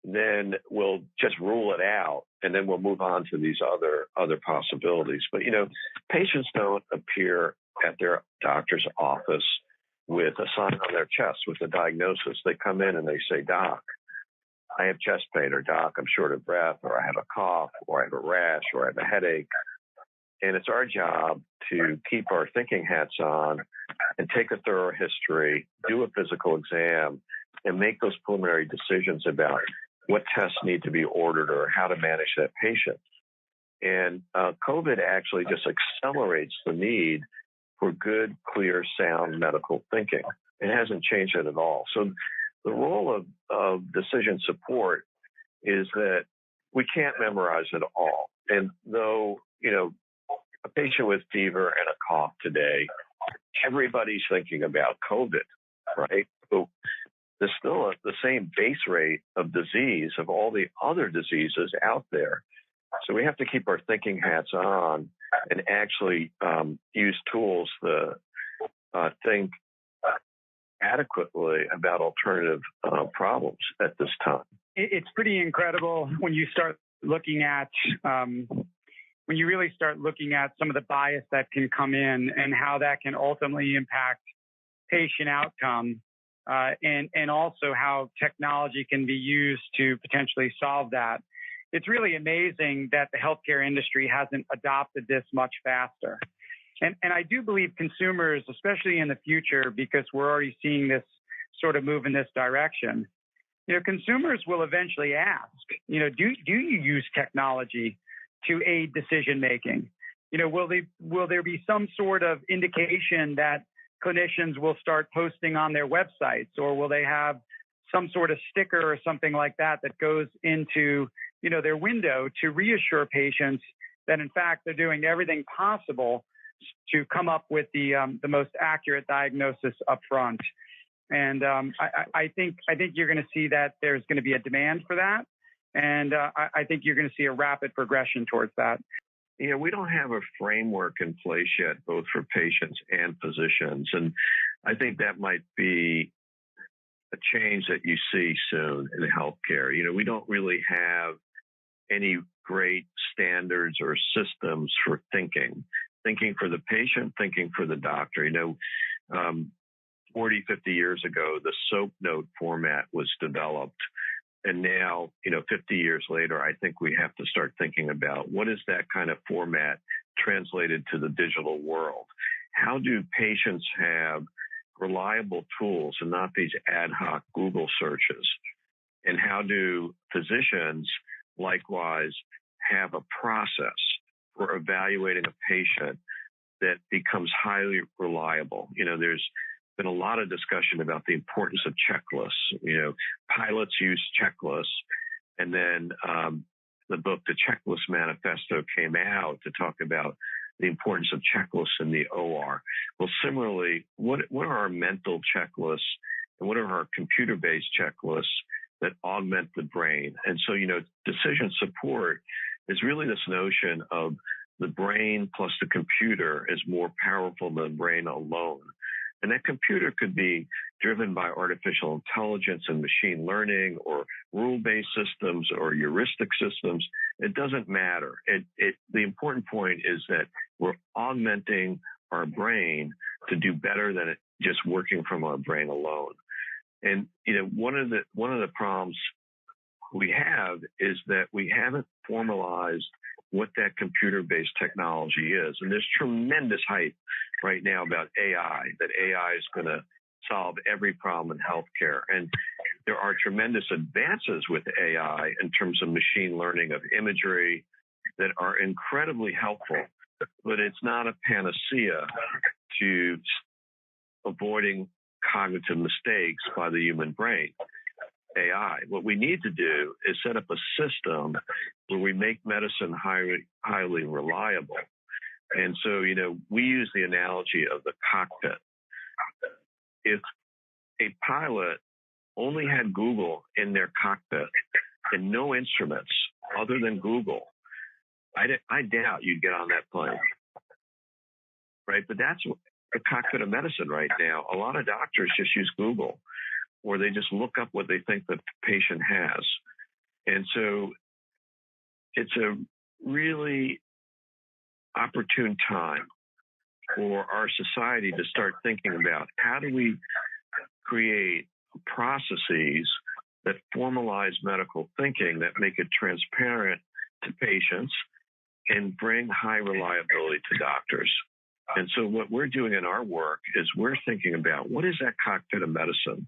then we'll just rule it out and then we'll move on to these other possibilities. But, patients don't appear at their doctor's office with a sign on their chest with a diagnosis. They come in and they say, Doc, I have chest pain, or Doc, I'm short of breath, or I have a cough, or I have a rash, or I have a headache. And it's our job to keep our thinking hats on and take a thorough history, do a physical exam, and make those preliminary decisions about what tests need to be ordered or how to manage that patient. And COVID actually just accelerates the need for good, clear, sound medical thinking. It hasn't changed it at all. So the role of decision support is that we can't memorize it all. And though, a patient with fever and a cough today, everybody's thinking about COVID, right? So there's still the same base rate of disease of all the other diseases out there. So we have to keep our thinking hats on and actually use tools to think adequately about alternative problems at this time. It's pretty incredible when you start looking at, when you really start looking at some of the bias that can come in and how that can ultimately impact patient outcome, and also how technology can be used to potentially solve that. It's really amazing that the healthcare industry hasn't adopted this much faster. And I do believe consumers, especially in the future, because we're already seeing this sort of move in this direction, consumers will eventually ask, do you use technology to aid decision making? Will there be some sort of indication that clinicians will start posting on their websites, or will they have some sort of sticker or something like that that goes into their window to reassure patients that in fact they're doing everything possible to come up with the most accurate diagnosis up front? And I think you're going to see that there's going to be a demand for that, and I think you're going to see a rapid progression towards that. We don't have a framework in place yet, both for patients and physicians. And I think that might be a change that you see soon in healthcare. We don't really have any great standards or systems for thinking for the patient, thinking for the doctor. 40, 50 years ago, the SOAP note format was developed. And now, 50 years later, I think we have to start thinking about what is that kind of format translated to the digital world? How do patients have reliable tools and not these ad hoc Google searches? And how do physicians likewise have a process for evaluating a patient that becomes highly reliable? There's been a lot of discussion about the importance of checklists. Pilots use checklists, and then the book, The Checklist Manifesto, came out to talk about the importance of checklists in the OR. Well, similarly, what are our mental checklists and what are our computer-based checklists that augment the brain? And so, decision support is really this notion of the brain plus the computer is more powerful than the brain alone. And that computer could be driven by artificial intelligence and machine learning or rule-based systems or heuristic systems. It doesn't matter. The important point is that we're augmenting our brain to do better than just working from our brain alone. And, one of the problems we have is that we haven't formalized what that computer-based technology is. And there's tremendous hype right now about AI, that AI is going to solve every problem in healthcare. And there are tremendous advances with AI in terms of machine learning of imagery that are incredibly helpful, but it's not a panacea to avoiding cognitive mistakes by the human brain. AI. What we need to do is set up a system where we make medicine highly reliable. And so, we use the analogy of the cockpit. If a pilot only had Google in their cockpit and no instruments other than Google, I doubt you'd get on that plane. Right? But that's the cockpit of medicine right now. A lot of doctors just use Google, or they just look up what they think the patient has. And so it's a really opportune time for our society to start thinking about how do we create processes that formalize medical thinking, that make it transparent to patients and bring high reliability to doctors. And so what we're doing in our work is we're thinking about what is that cockpit of medicine?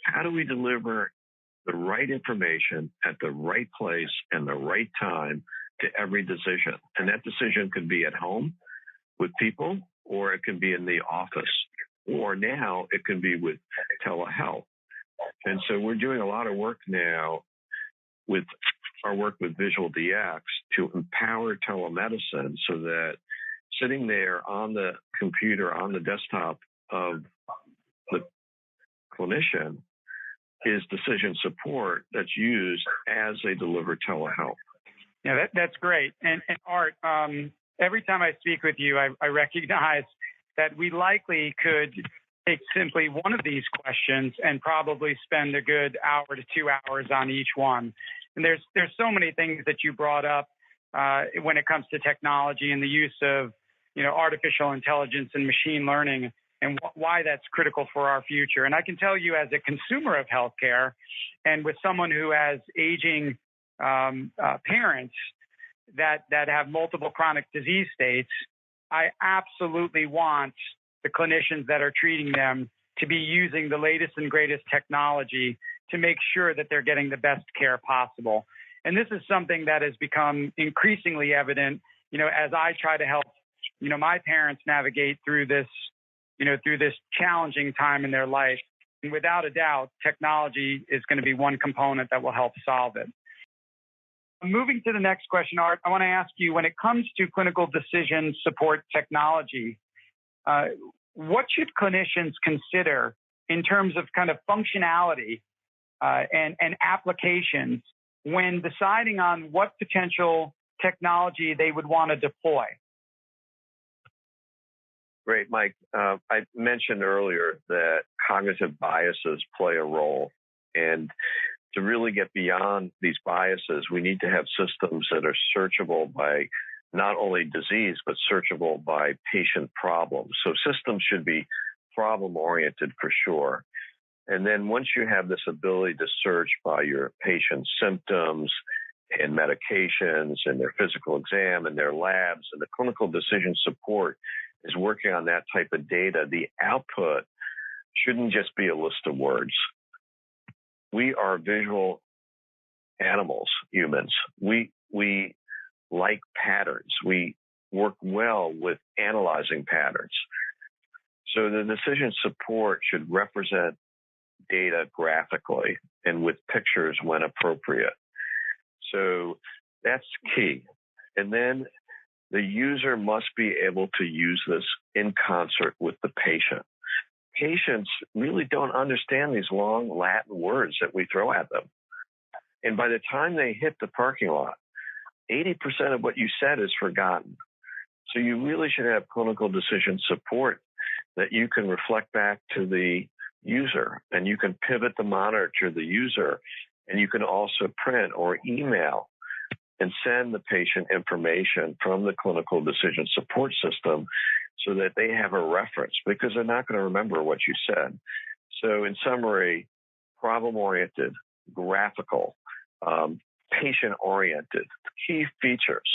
How do we deliver the right information at the right place and the right time to every decision? And that decision could be at home with people, or it can be in the office, or now it can be with telehealth. And so we're doing a lot of work now with our work with VisualDx to empower telemedicine so that sitting there on the computer, on the desktop of the clinician, is decision support that's used as they deliver telehealth. Yeah, that's great. And Art, every time I speak with you, I recognize that we likely could take simply one of these questions and probably spend a good hour to 2 hours on each one. And there's so many things that you brought up when it comes to technology and the use of artificial intelligence and machine learning, and why that's critical for our future. And I can tell you, as a consumer of healthcare and with someone who has aging parents that have multiple chronic disease states, I absolutely want the clinicians that are treating them to be using the latest and greatest technology to make sure that they're getting the best care possible. And this is something that has become increasingly evident, as I try to help, my parents navigate through this challenging time in their life. And without a doubt, technology is going to be one component that will help solve it. Moving to the next question, Art, I want to ask you, when it comes to clinical decision support technology, what should clinicians consider in terms of kind of functionality and applications when deciding on what potential technology they would want to deploy? Great, Mike. I mentioned earlier that cognitive biases play a role. And to really get beyond these biases, we need to have systems that are searchable by not only disease, but searchable by patient problems. So systems should be problem-oriented for sure. And then once you have this ability to search by your patient's symptoms and medications and their physical exam and their labs, and the clinical decision support is working on that type of data, the output shouldn't just be a list of words. We are visual animals, humans. We like patterns. We work well with analyzing patterns. So the decision support should represent data graphically and with pictures when appropriate. So that's key. And then the user must be able to use this in concert with the patient. Patients really don't understand these long Latin words that we throw at them. And by the time they hit the parking lot, 80% of what you said is forgotten. So you really should have clinical decision support that you can reflect back to the user, and you can pivot the monitor to the user, and you can also print or email and send the patient information from the clinical decision support system so that they have a reference, because they're not going to remember what you said. So in summary, problem-oriented, graphical, patient-oriented, key features.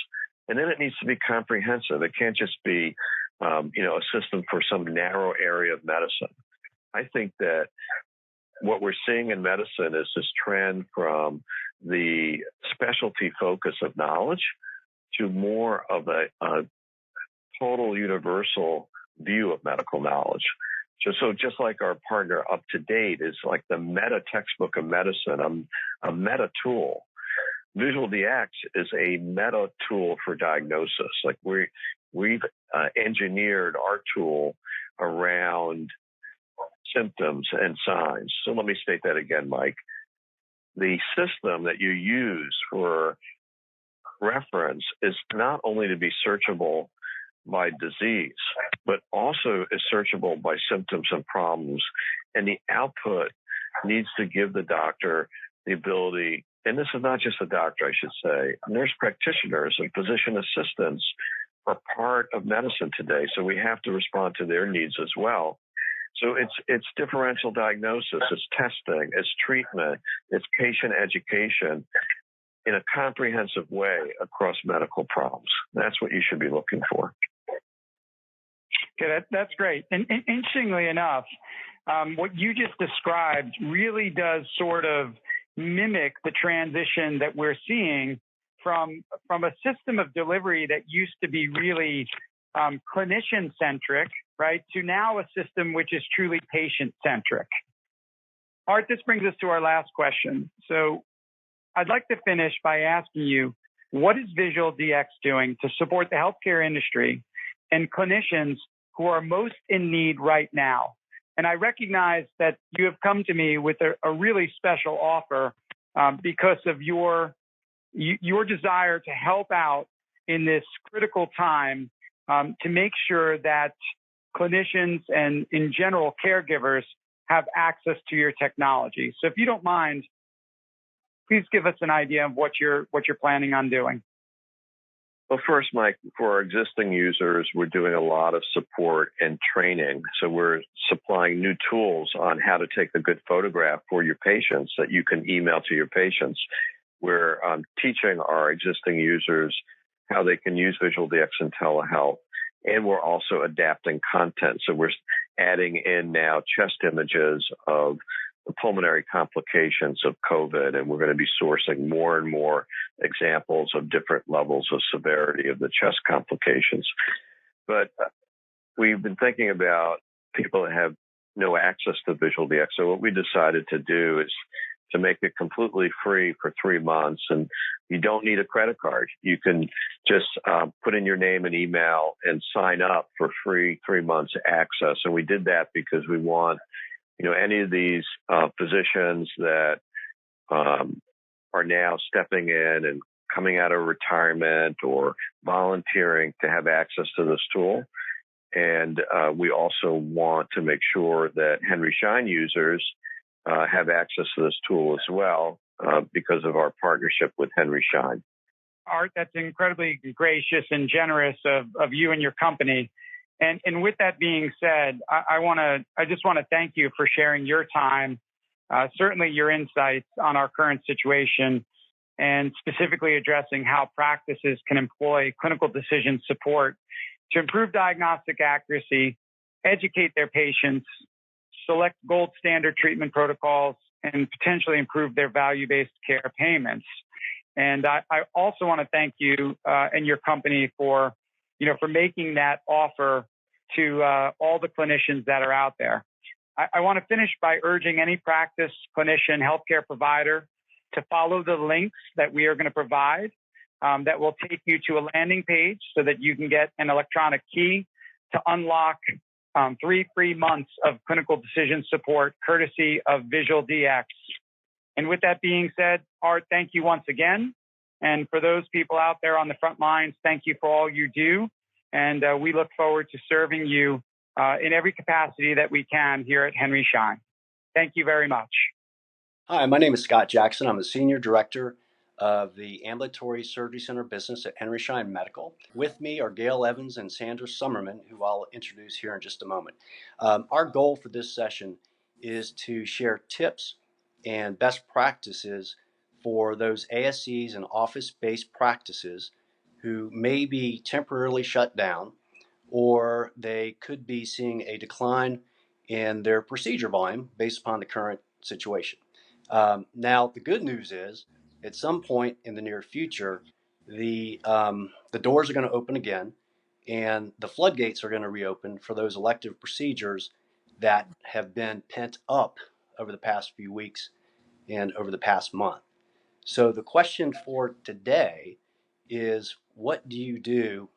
And then it needs to be comprehensive. It can't just be, a system for some narrow area of medicine. I think that what we're seeing in medicine is this trend from the specialty focus of knowledge to more of a total universal view of medical knowledge. So just like our partner Up to Date is like the meta textbook of medicine, a meta tool. VisualDx is a meta tool for diagnosis. Like we've engineered our tool around symptoms and signs. So let me state that again, Mike. The system that you use for reference is not only to be searchable by disease, but also is searchable by symptoms and problems. And the output needs to give the doctor the ability, and this is not just the doctor, I should say, nurse practitioners and physician assistants are part of medicine today. So we have to respond to their needs as well. So it's differential diagnosis, it's testing, it's treatment, it's patient education in a comprehensive way across medical problems. That's what you should be looking for. Okay, that's great. And interestingly enough, what you just described really does sort of mimic the transition that we're seeing from a system of delivery that used to be really clinician-centric, right, to now a system which is truly patient-centric. Art, this brings us to our last question. So I'd like to finish by asking you, what is VisualDx doing to support the healthcare industry and clinicians who are most in need right now? And I recognize that you have come to me with a really special offer because of your desire to help out in this critical time to make sure that clinicians and, in general, caregivers have access to your technology. So if you don't mind, please give us an idea of what you're planning on doing. Well, first, Mike, for our existing users, we're doing a lot of support and training. So we're supplying new tools on how to take a good photograph for your patients that you can email to your patients. We're teaching our existing users how they can use VisualDx in telehealth, and we're also adapting content. So we're adding in now chest images of the pulmonary complications of COVID, and we're going to be sourcing more and more examples of different levels of severity of the chest complications. But we've been thinking about people that have no access to VisualDx. So what we decided to do is to make it completely free for 3 months, and you don't need a credit card. You can just put in your name and email and sign up for free 3 months access. And we did that because we want any of these physicians that are now stepping in and coming out of retirement or volunteering to have access to this tool. And we also want to make sure that Henry Schein users have access to this tool as well because of our partnership with Henry Schein. Art, that's incredibly gracious and generous of you and your company. And with that being said, I just want to thank you for sharing your time, certainly your insights on our current situation, and specifically addressing how practices can employ clinical decision support to improve diagnostic accuracy, educate their patients, select gold standard treatment protocols, and potentially improve their value-based care payments. And I also want to thank you and your company for making that offer to all the clinicians that are out there. I want to finish by urging any practice, clinician, healthcare provider to follow the links that we are going to provide that will take you to a landing page so that you can get an electronic key to unlock 3 free months of clinical decision support courtesy of VisualDx. And with that being said, Art, thank you once again. And for those people out there on the front lines, thank you for all you do. And we look forward to serving you in every capacity that we can here at Henry Schein. Thank you very much. Hi, my name is Scott Jackson. I'm the Senior Director of the Ambulatory Surgery Center business at Henry Schein Medical. With me are Gayle Evans and Sandra Sommerman, who I'll introduce here in just a moment. Our goal for this session is to share tips and best practices for those ASCs and office-based practices who may be temporarily shut down, or they could be seeing a decline in their procedure volume based upon the current situation. Now, the good news is, at some point in the near future, the doors are going to open again, and the floodgates are going to reopen for those elective procedures that have been pent up over the past few weeks and over the past month. So the question for today is, what do you do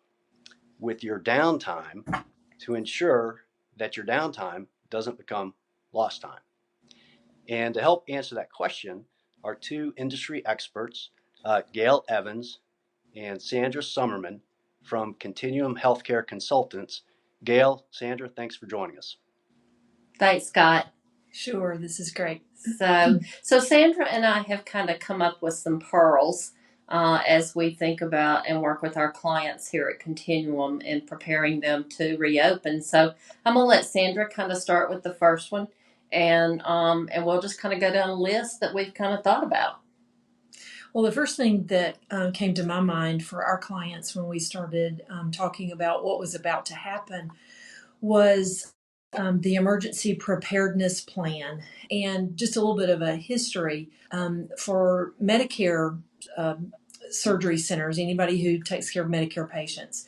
with your downtime to ensure that your downtime doesn't become lost time? And to help answer that question are two industry experts, Gayle Evans and Sandra Sommerman from Continuum Healthcare Consultants. Gayle, Sandra, thanks for joining us. Thanks, Scott. Sure, this is great. So Sandra and I have kind of come up with some pearls as we think about and work with our clients here at Continuum in preparing them to reopen. So I'm going to let Sandra kind of start with the first one, and we'll just kind of go down a list that we've kind of thought about. Well, the first thing that came to my mind for our clients when we started talking about what was about to happen was the emergency preparedness plan. And just a little bit of a history for Medicare surgery centers, anybody who takes care of Medicare patients.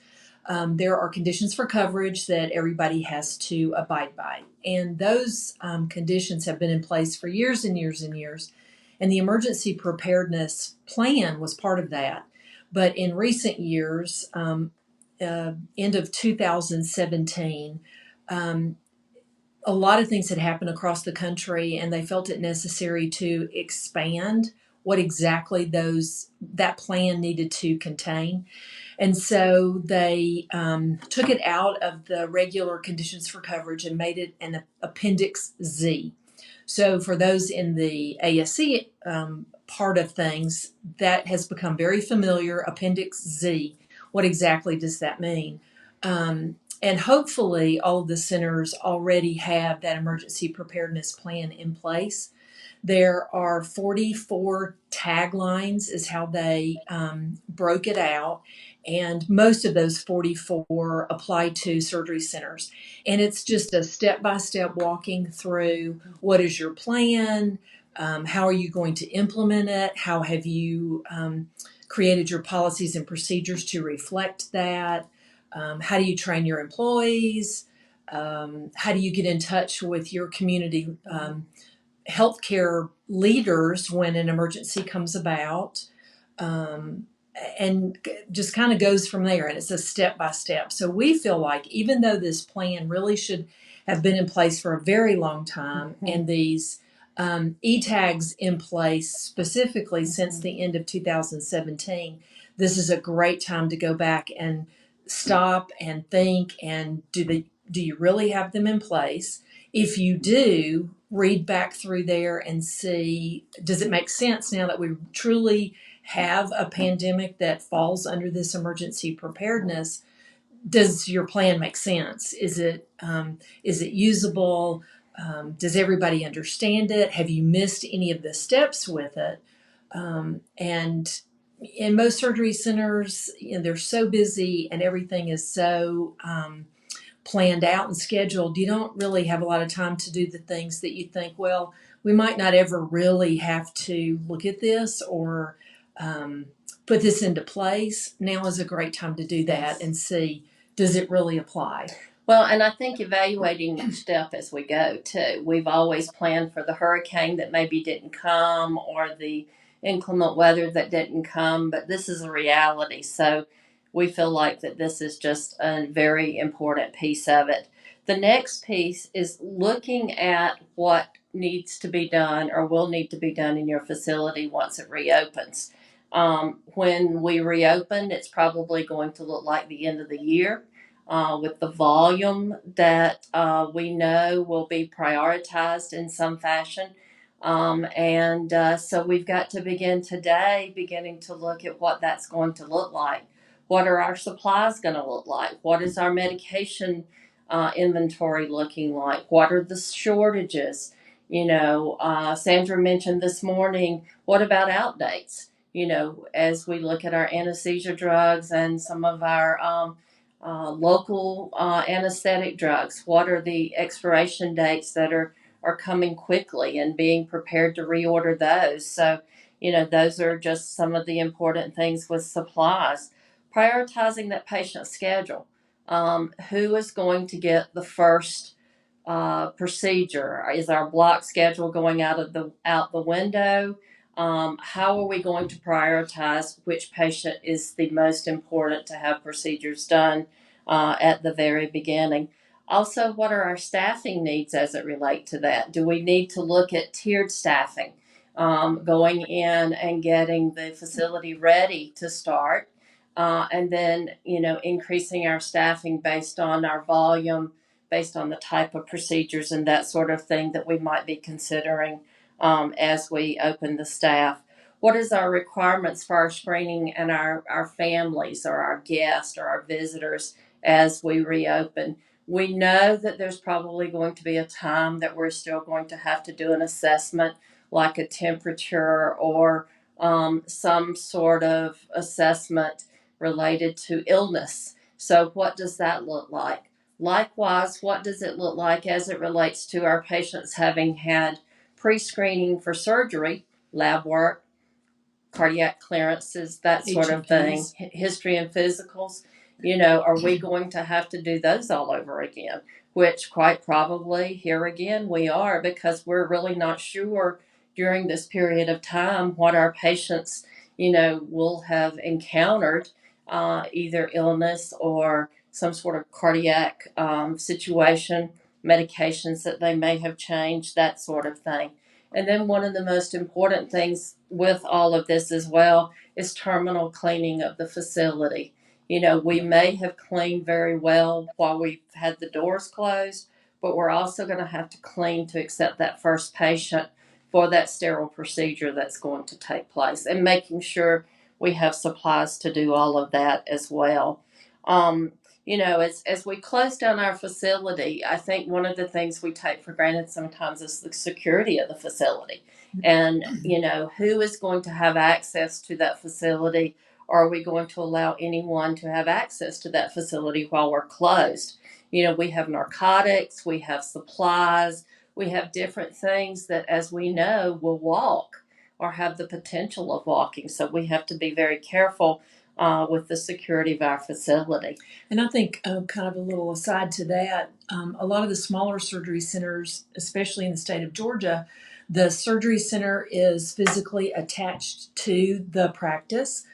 There are conditions for coverage that everybody has to abide by. And those conditions have been in place for years and years and years. And the emergency preparedness plan was part of that. But in recent years, end of 2017, a lot of things had happened across the country, and they felt it necessary to expand what exactly that plan needed to contain. And so they took it out of the regular conditions for coverage and made it an Appendix Z. So for those in the ASC part of things, that has become very familiar, Appendix Z. What exactly does that mean? And hopefully all of the centers already have that emergency preparedness plan in place. There are 44 taglines is how they broke it out. And most of those 44 apply to surgery centers. And it's just a step-by-step walking through what is your plan, how are you going to implement it, how have you created your policies and procedures to reflect that, how do you train your employees, how do you get in touch with your community healthcare leaders when an emergency comes about, and just kind of goes from there. And it's a step by step. So we feel like even though this plan really should have been in place for a very long time, and these e-tags in place specifically since the end of 2017, this is a great time to go back and stop and think, and do you really have them in place? If you do, read back through there and see, does it make sense now that we truly have a pandemic that falls under this emergency preparedness? Does your plan make sense? Is it usable? Does everybody understand it? Have you missed any of the steps with it? And in most surgery centers, they're so busy and everything is so planned out and scheduled. You don't really have a lot of time to do the things that you think, well, we might not ever really have to look at this or put this into place. Now is a great time to do that and see, does it really apply? Well, and I think evaluating each step as we go too. We've always planned for the hurricane that maybe didn't come or the inclement weather that didn't come, but this is a reality. So we feel like that this is just a very important piece of it. The next piece is looking at what needs to be done or will need to be done in your facility once it reopens. When we reopen, it's probably going to look like the end of the year. With the volume that we know will be prioritized in some fashion. So we've got to begin today, beginning to look at what that's going to look like. What are our supplies going to look like? What is our medication inventory looking like? What are the shortages? Sandra mentioned this morning, what about outdates? As we look at our anesthesia drugs and some of our local anesthetic drugs, what are the expiration dates that are coming quickly, and being prepared to reorder those. So, those are just some of the important things with supplies. Prioritizing that patient schedule. Who is going to get the first procedure? Is our block schedule going out the window? How are we going to prioritize which patient is the most important to have procedures done at the very beginning? Also, what are our staffing needs as it relates to that? Do we need to look at tiered staffing, going in and getting the facility ready to start, and then, increasing our staffing based on our volume, based on the type of procedures and that sort of thing that we might be considering as we open the staff? What is our requirements for our screening and our families or our guests or our visitors as we reopen? We know that there's probably going to be a time that we're still going to have to do an assessment like a temperature or some sort of assessment related to illness. So what does that look like? Likewise, what does it look like as it relates to our patients having had pre-screening for surgery, lab work, cardiac clearances, that sort of thing, history and physicals? Are we going to have to do those all over again? Which quite probably here again we are, because we're really not sure during this period of time what our patients, will have encountered, either illness or some sort of cardiac situation, medications that they may have changed, that sort of thing. And then one of the most important things with all of this as well is terminal cleaning of the facility. We may have cleaned very well while we've had the doors closed, but we're also going to have to clean to accept that first patient for that sterile procedure that's going to take place, and making sure we have supplies to do all of that as well. As we close down our facility, I think one of the things we take for granted sometimes is the security of the facility. And, who is going to have access to that facility? Are we going to allow anyone to have access to that facility while we're closed? We have narcotics, we have supplies, we have different things that, as we know, will walk or have the potential of walking. So we have to be very careful with the security of our facility. And I think, kind of a little aside to that, a lot of the smaller surgery centers, especially in the state of Georgia, the surgery center is physically attached to the practice.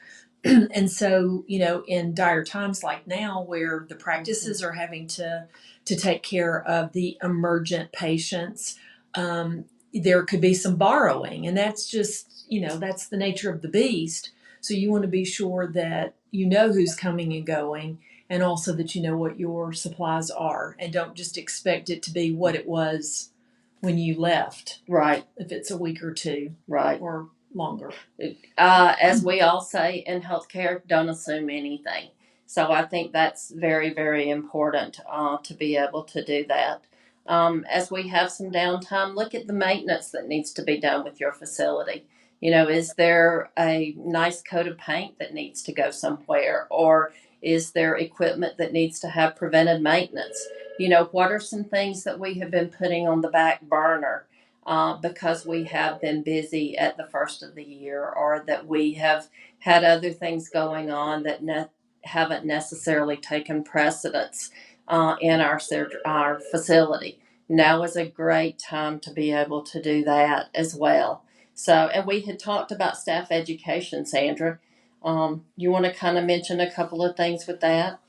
And so, in dire times like now, where the practices are having to take care of the emergent patients, there could be some borrowing, and that's just, that's the nature of the beast. So you want to be sure that you know who's coming and going, and also that you know what your supplies are, and don't just expect it to be what it was when you left, Right, if it's a week or two right. or longer. As we all say in healthcare, don't assume anything. So I think that's very, very important to be able to do that. As we have some downtime, look at the maintenance that needs to be done with your facility. You know, is there a nice coat of paint that needs to go somewhere, or is there equipment that needs to have preventive maintenance? You know, what are some things that we have been putting on the back burner because we have been busy at the first of the year, or that we have had other things going on that haven't necessarily taken precedence in our facility. Now is a great time to be able to do that as well. So, and we had talked about staff education, Sandra. You want to kind of mention a couple of things with that?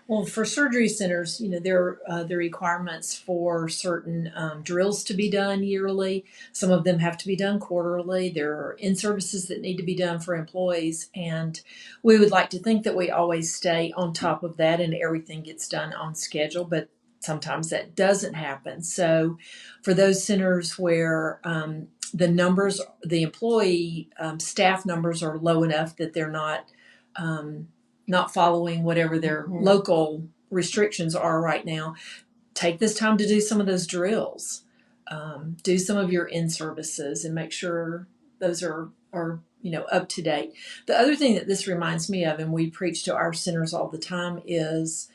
Well, for surgery centers, you know, there are the requirements for certain drills to be done yearly. Some of them have to be done quarterly. There are in-services that need to be done for employees. And we would like to think that we always stay on top of that and everything gets done on schedule, but sometimes that doesn't happen. So for those centers where the employee staff numbers are low enough that they're not following whatever their local restrictions are right now, take this time to do some of those drills. Do some of your in-services and make sure those are up to date. The other thing that this reminds me of, and we preach to our centers all the time, is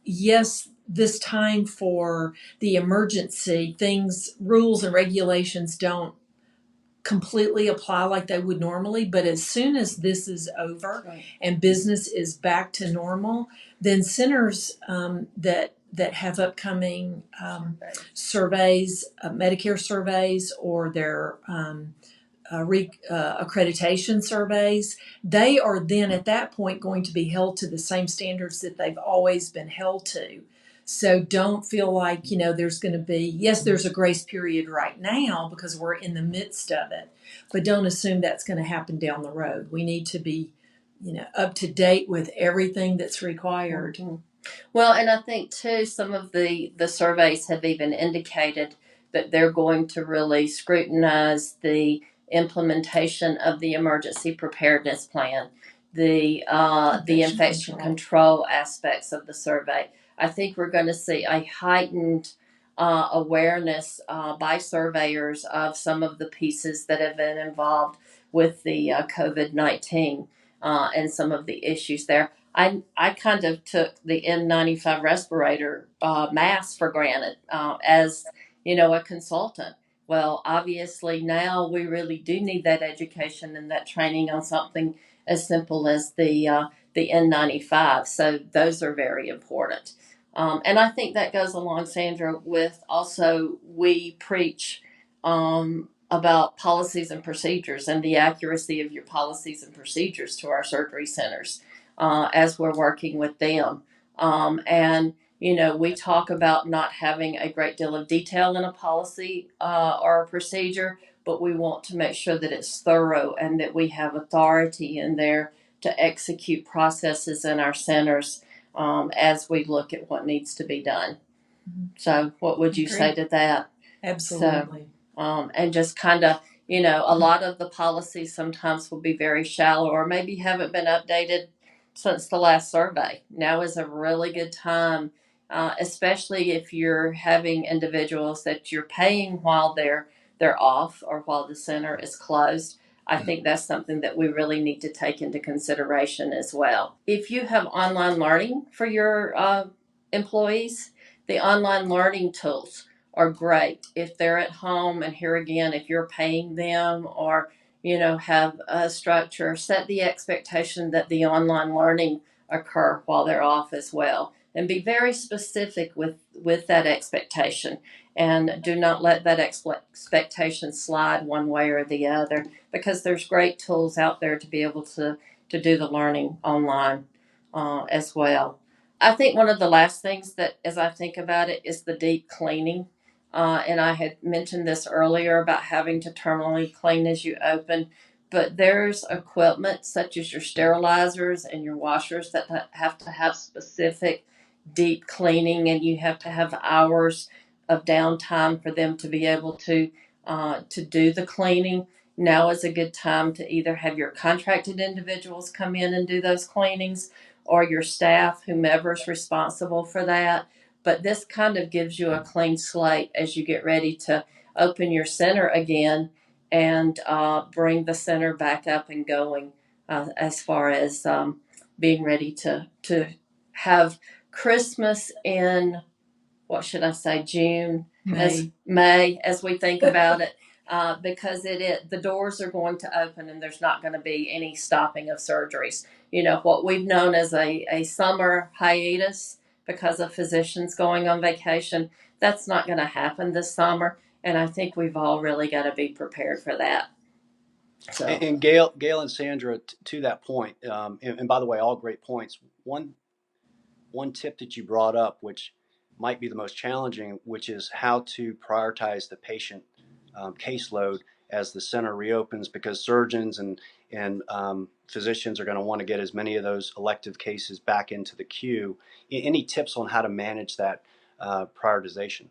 yes, this time for the emergency things, rules and regulations don't completely apply like they would normally, but as soon as this is over and business is back to normal, then centers that have upcoming surveys, Medicare surveys, or their accreditation surveys, they are then at that point going to be held to the same standards that they've always been held to. So don't feel like, there's going to be, yes, there's a grace period right now because we're in the midst of it, but don't assume that's going to happen down the road. We need to be, up to date with everything that's required. Mm-hmm. Well, and I think too, some of the surveys have even indicated that they're going to really scrutinize the implementation of the emergency preparedness plan, the infection control aspects of the survey. I think we're going to see a heightened awareness by surveyors of some of the pieces that have been involved with the COVID-19 and some of the issues there. I kind of took the N95 respirator mask for granted as, a consultant. Well, obviously now we really do need that education and that training on something as simple as the N95. So those are very important. And I think that goes along, Sandra, with also we preach about policies and procedures and the accuracy of your policies and procedures to our surgery centers as we're working with them. And we talk about not having a great deal of detail in a policy or a procedure, but we want to make sure that it's thorough and that we have authority in there to execute processes in our centers as we look at what needs to be done. So what would you say to that? Absolutely. So, and just kind of, a lot of the policies sometimes will be very shallow or maybe haven't been updated since the last survey. Now is a really good time, especially if you're having individuals that you're paying while they're off or while the center is closed. I think that's something that we really need to take into consideration as well. If you have online learning for your employees, the online learning tools are great. If they're at home, and here again, if you're paying them or have a structure, set the expectation that the online learning occur while they're off as well. And be very specific with that expectation. And do not let that expectation slide one way or the other, because there's great tools out there to be able to do the learning online as well. I think one of the last things that, as I think about it, is the deep cleaning. And I had mentioned this earlier about having to terminally clean as you open. but there's equipment such as your sterilizers and your washers that have to have specific deep cleaning, and you have to have hours of downtime for them to be able to do the cleaning. Now is a good time to either have your contracted individuals come in and do those cleanings, or your staff, whomever's responsible for that. But this kind of gives you a clean slate as you get ready to open your center again and bring the center back up and going, as far as being ready to have Christmas in, what should I say, June, May, as we think about it, because the doors are going to open and there's not going to be any stopping of surgeries. You know, what we've known as a summer hiatus because of physicians going on vacation, that's not going to happen this summer. And I think we've all really got to be prepared for that. So. And Gayle and Sandra, to that point, and by the way, all great points. One tip that you brought up, which might be the most challenging, which is how to prioritize the patient caseload as the center reopens, because surgeons and physicians are going to want to get as many of those elective cases back into the queue. Any tips on how to manage that prioritization?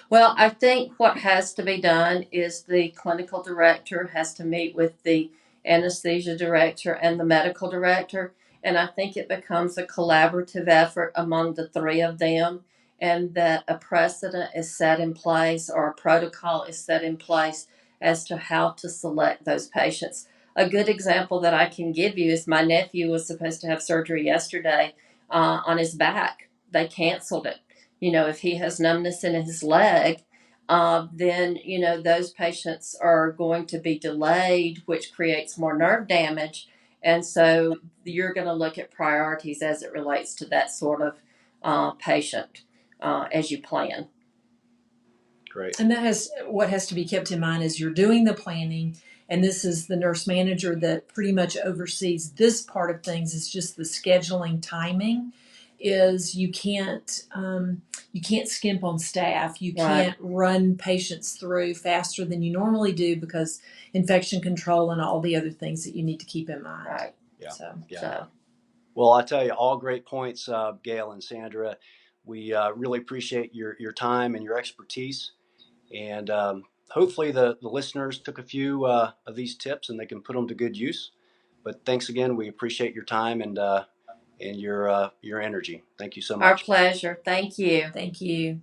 Well, I think what has to be done is the clinical director has to meet with the anesthesia director and the medical director. And I think it becomes a collaborative effort among the three of them, and that a precedent is set in place or a protocol is set in place as to how to select those patients. A good example that I can give you is my nephew was supposed to have surgery yesterday on his back. They canceled it. You know, if he has numbness in his leg, then, you know, those patients are going to be delayed, which creates more nerve damage. And so you're going to look at priorities as it relates to that sort of patient as you plan. Great. And what has to be kept in mind is you're doing the planning, and this is the nurse manager that pretty much oversees this part of things. Is just the scheduling timing. Is you can't skimp on staff. You can't run patients through faster than you normally do because infection control and all the other things that you need to keep in mind. Right. Yeah. So. Well, I tell you, all great points, Gayle and Sandra. We really appreciate your time and your expertise, and hopefully the listeners took a few of these tips and they can put them to good use. But thanks again. We appreciate your time and your energy. Thank you so much. Our pleasure. Thank you. Thank you.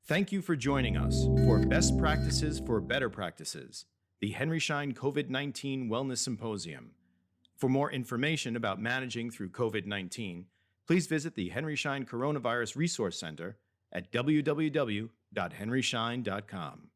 Thank you for joining us for Best Practices for Better Practices, the Henry Schein COVID-19 Wellness Symposium. For more information about managing through COVID-19, please visit the Henry Schein Coronavirus Resource Center at www.henryschein.com.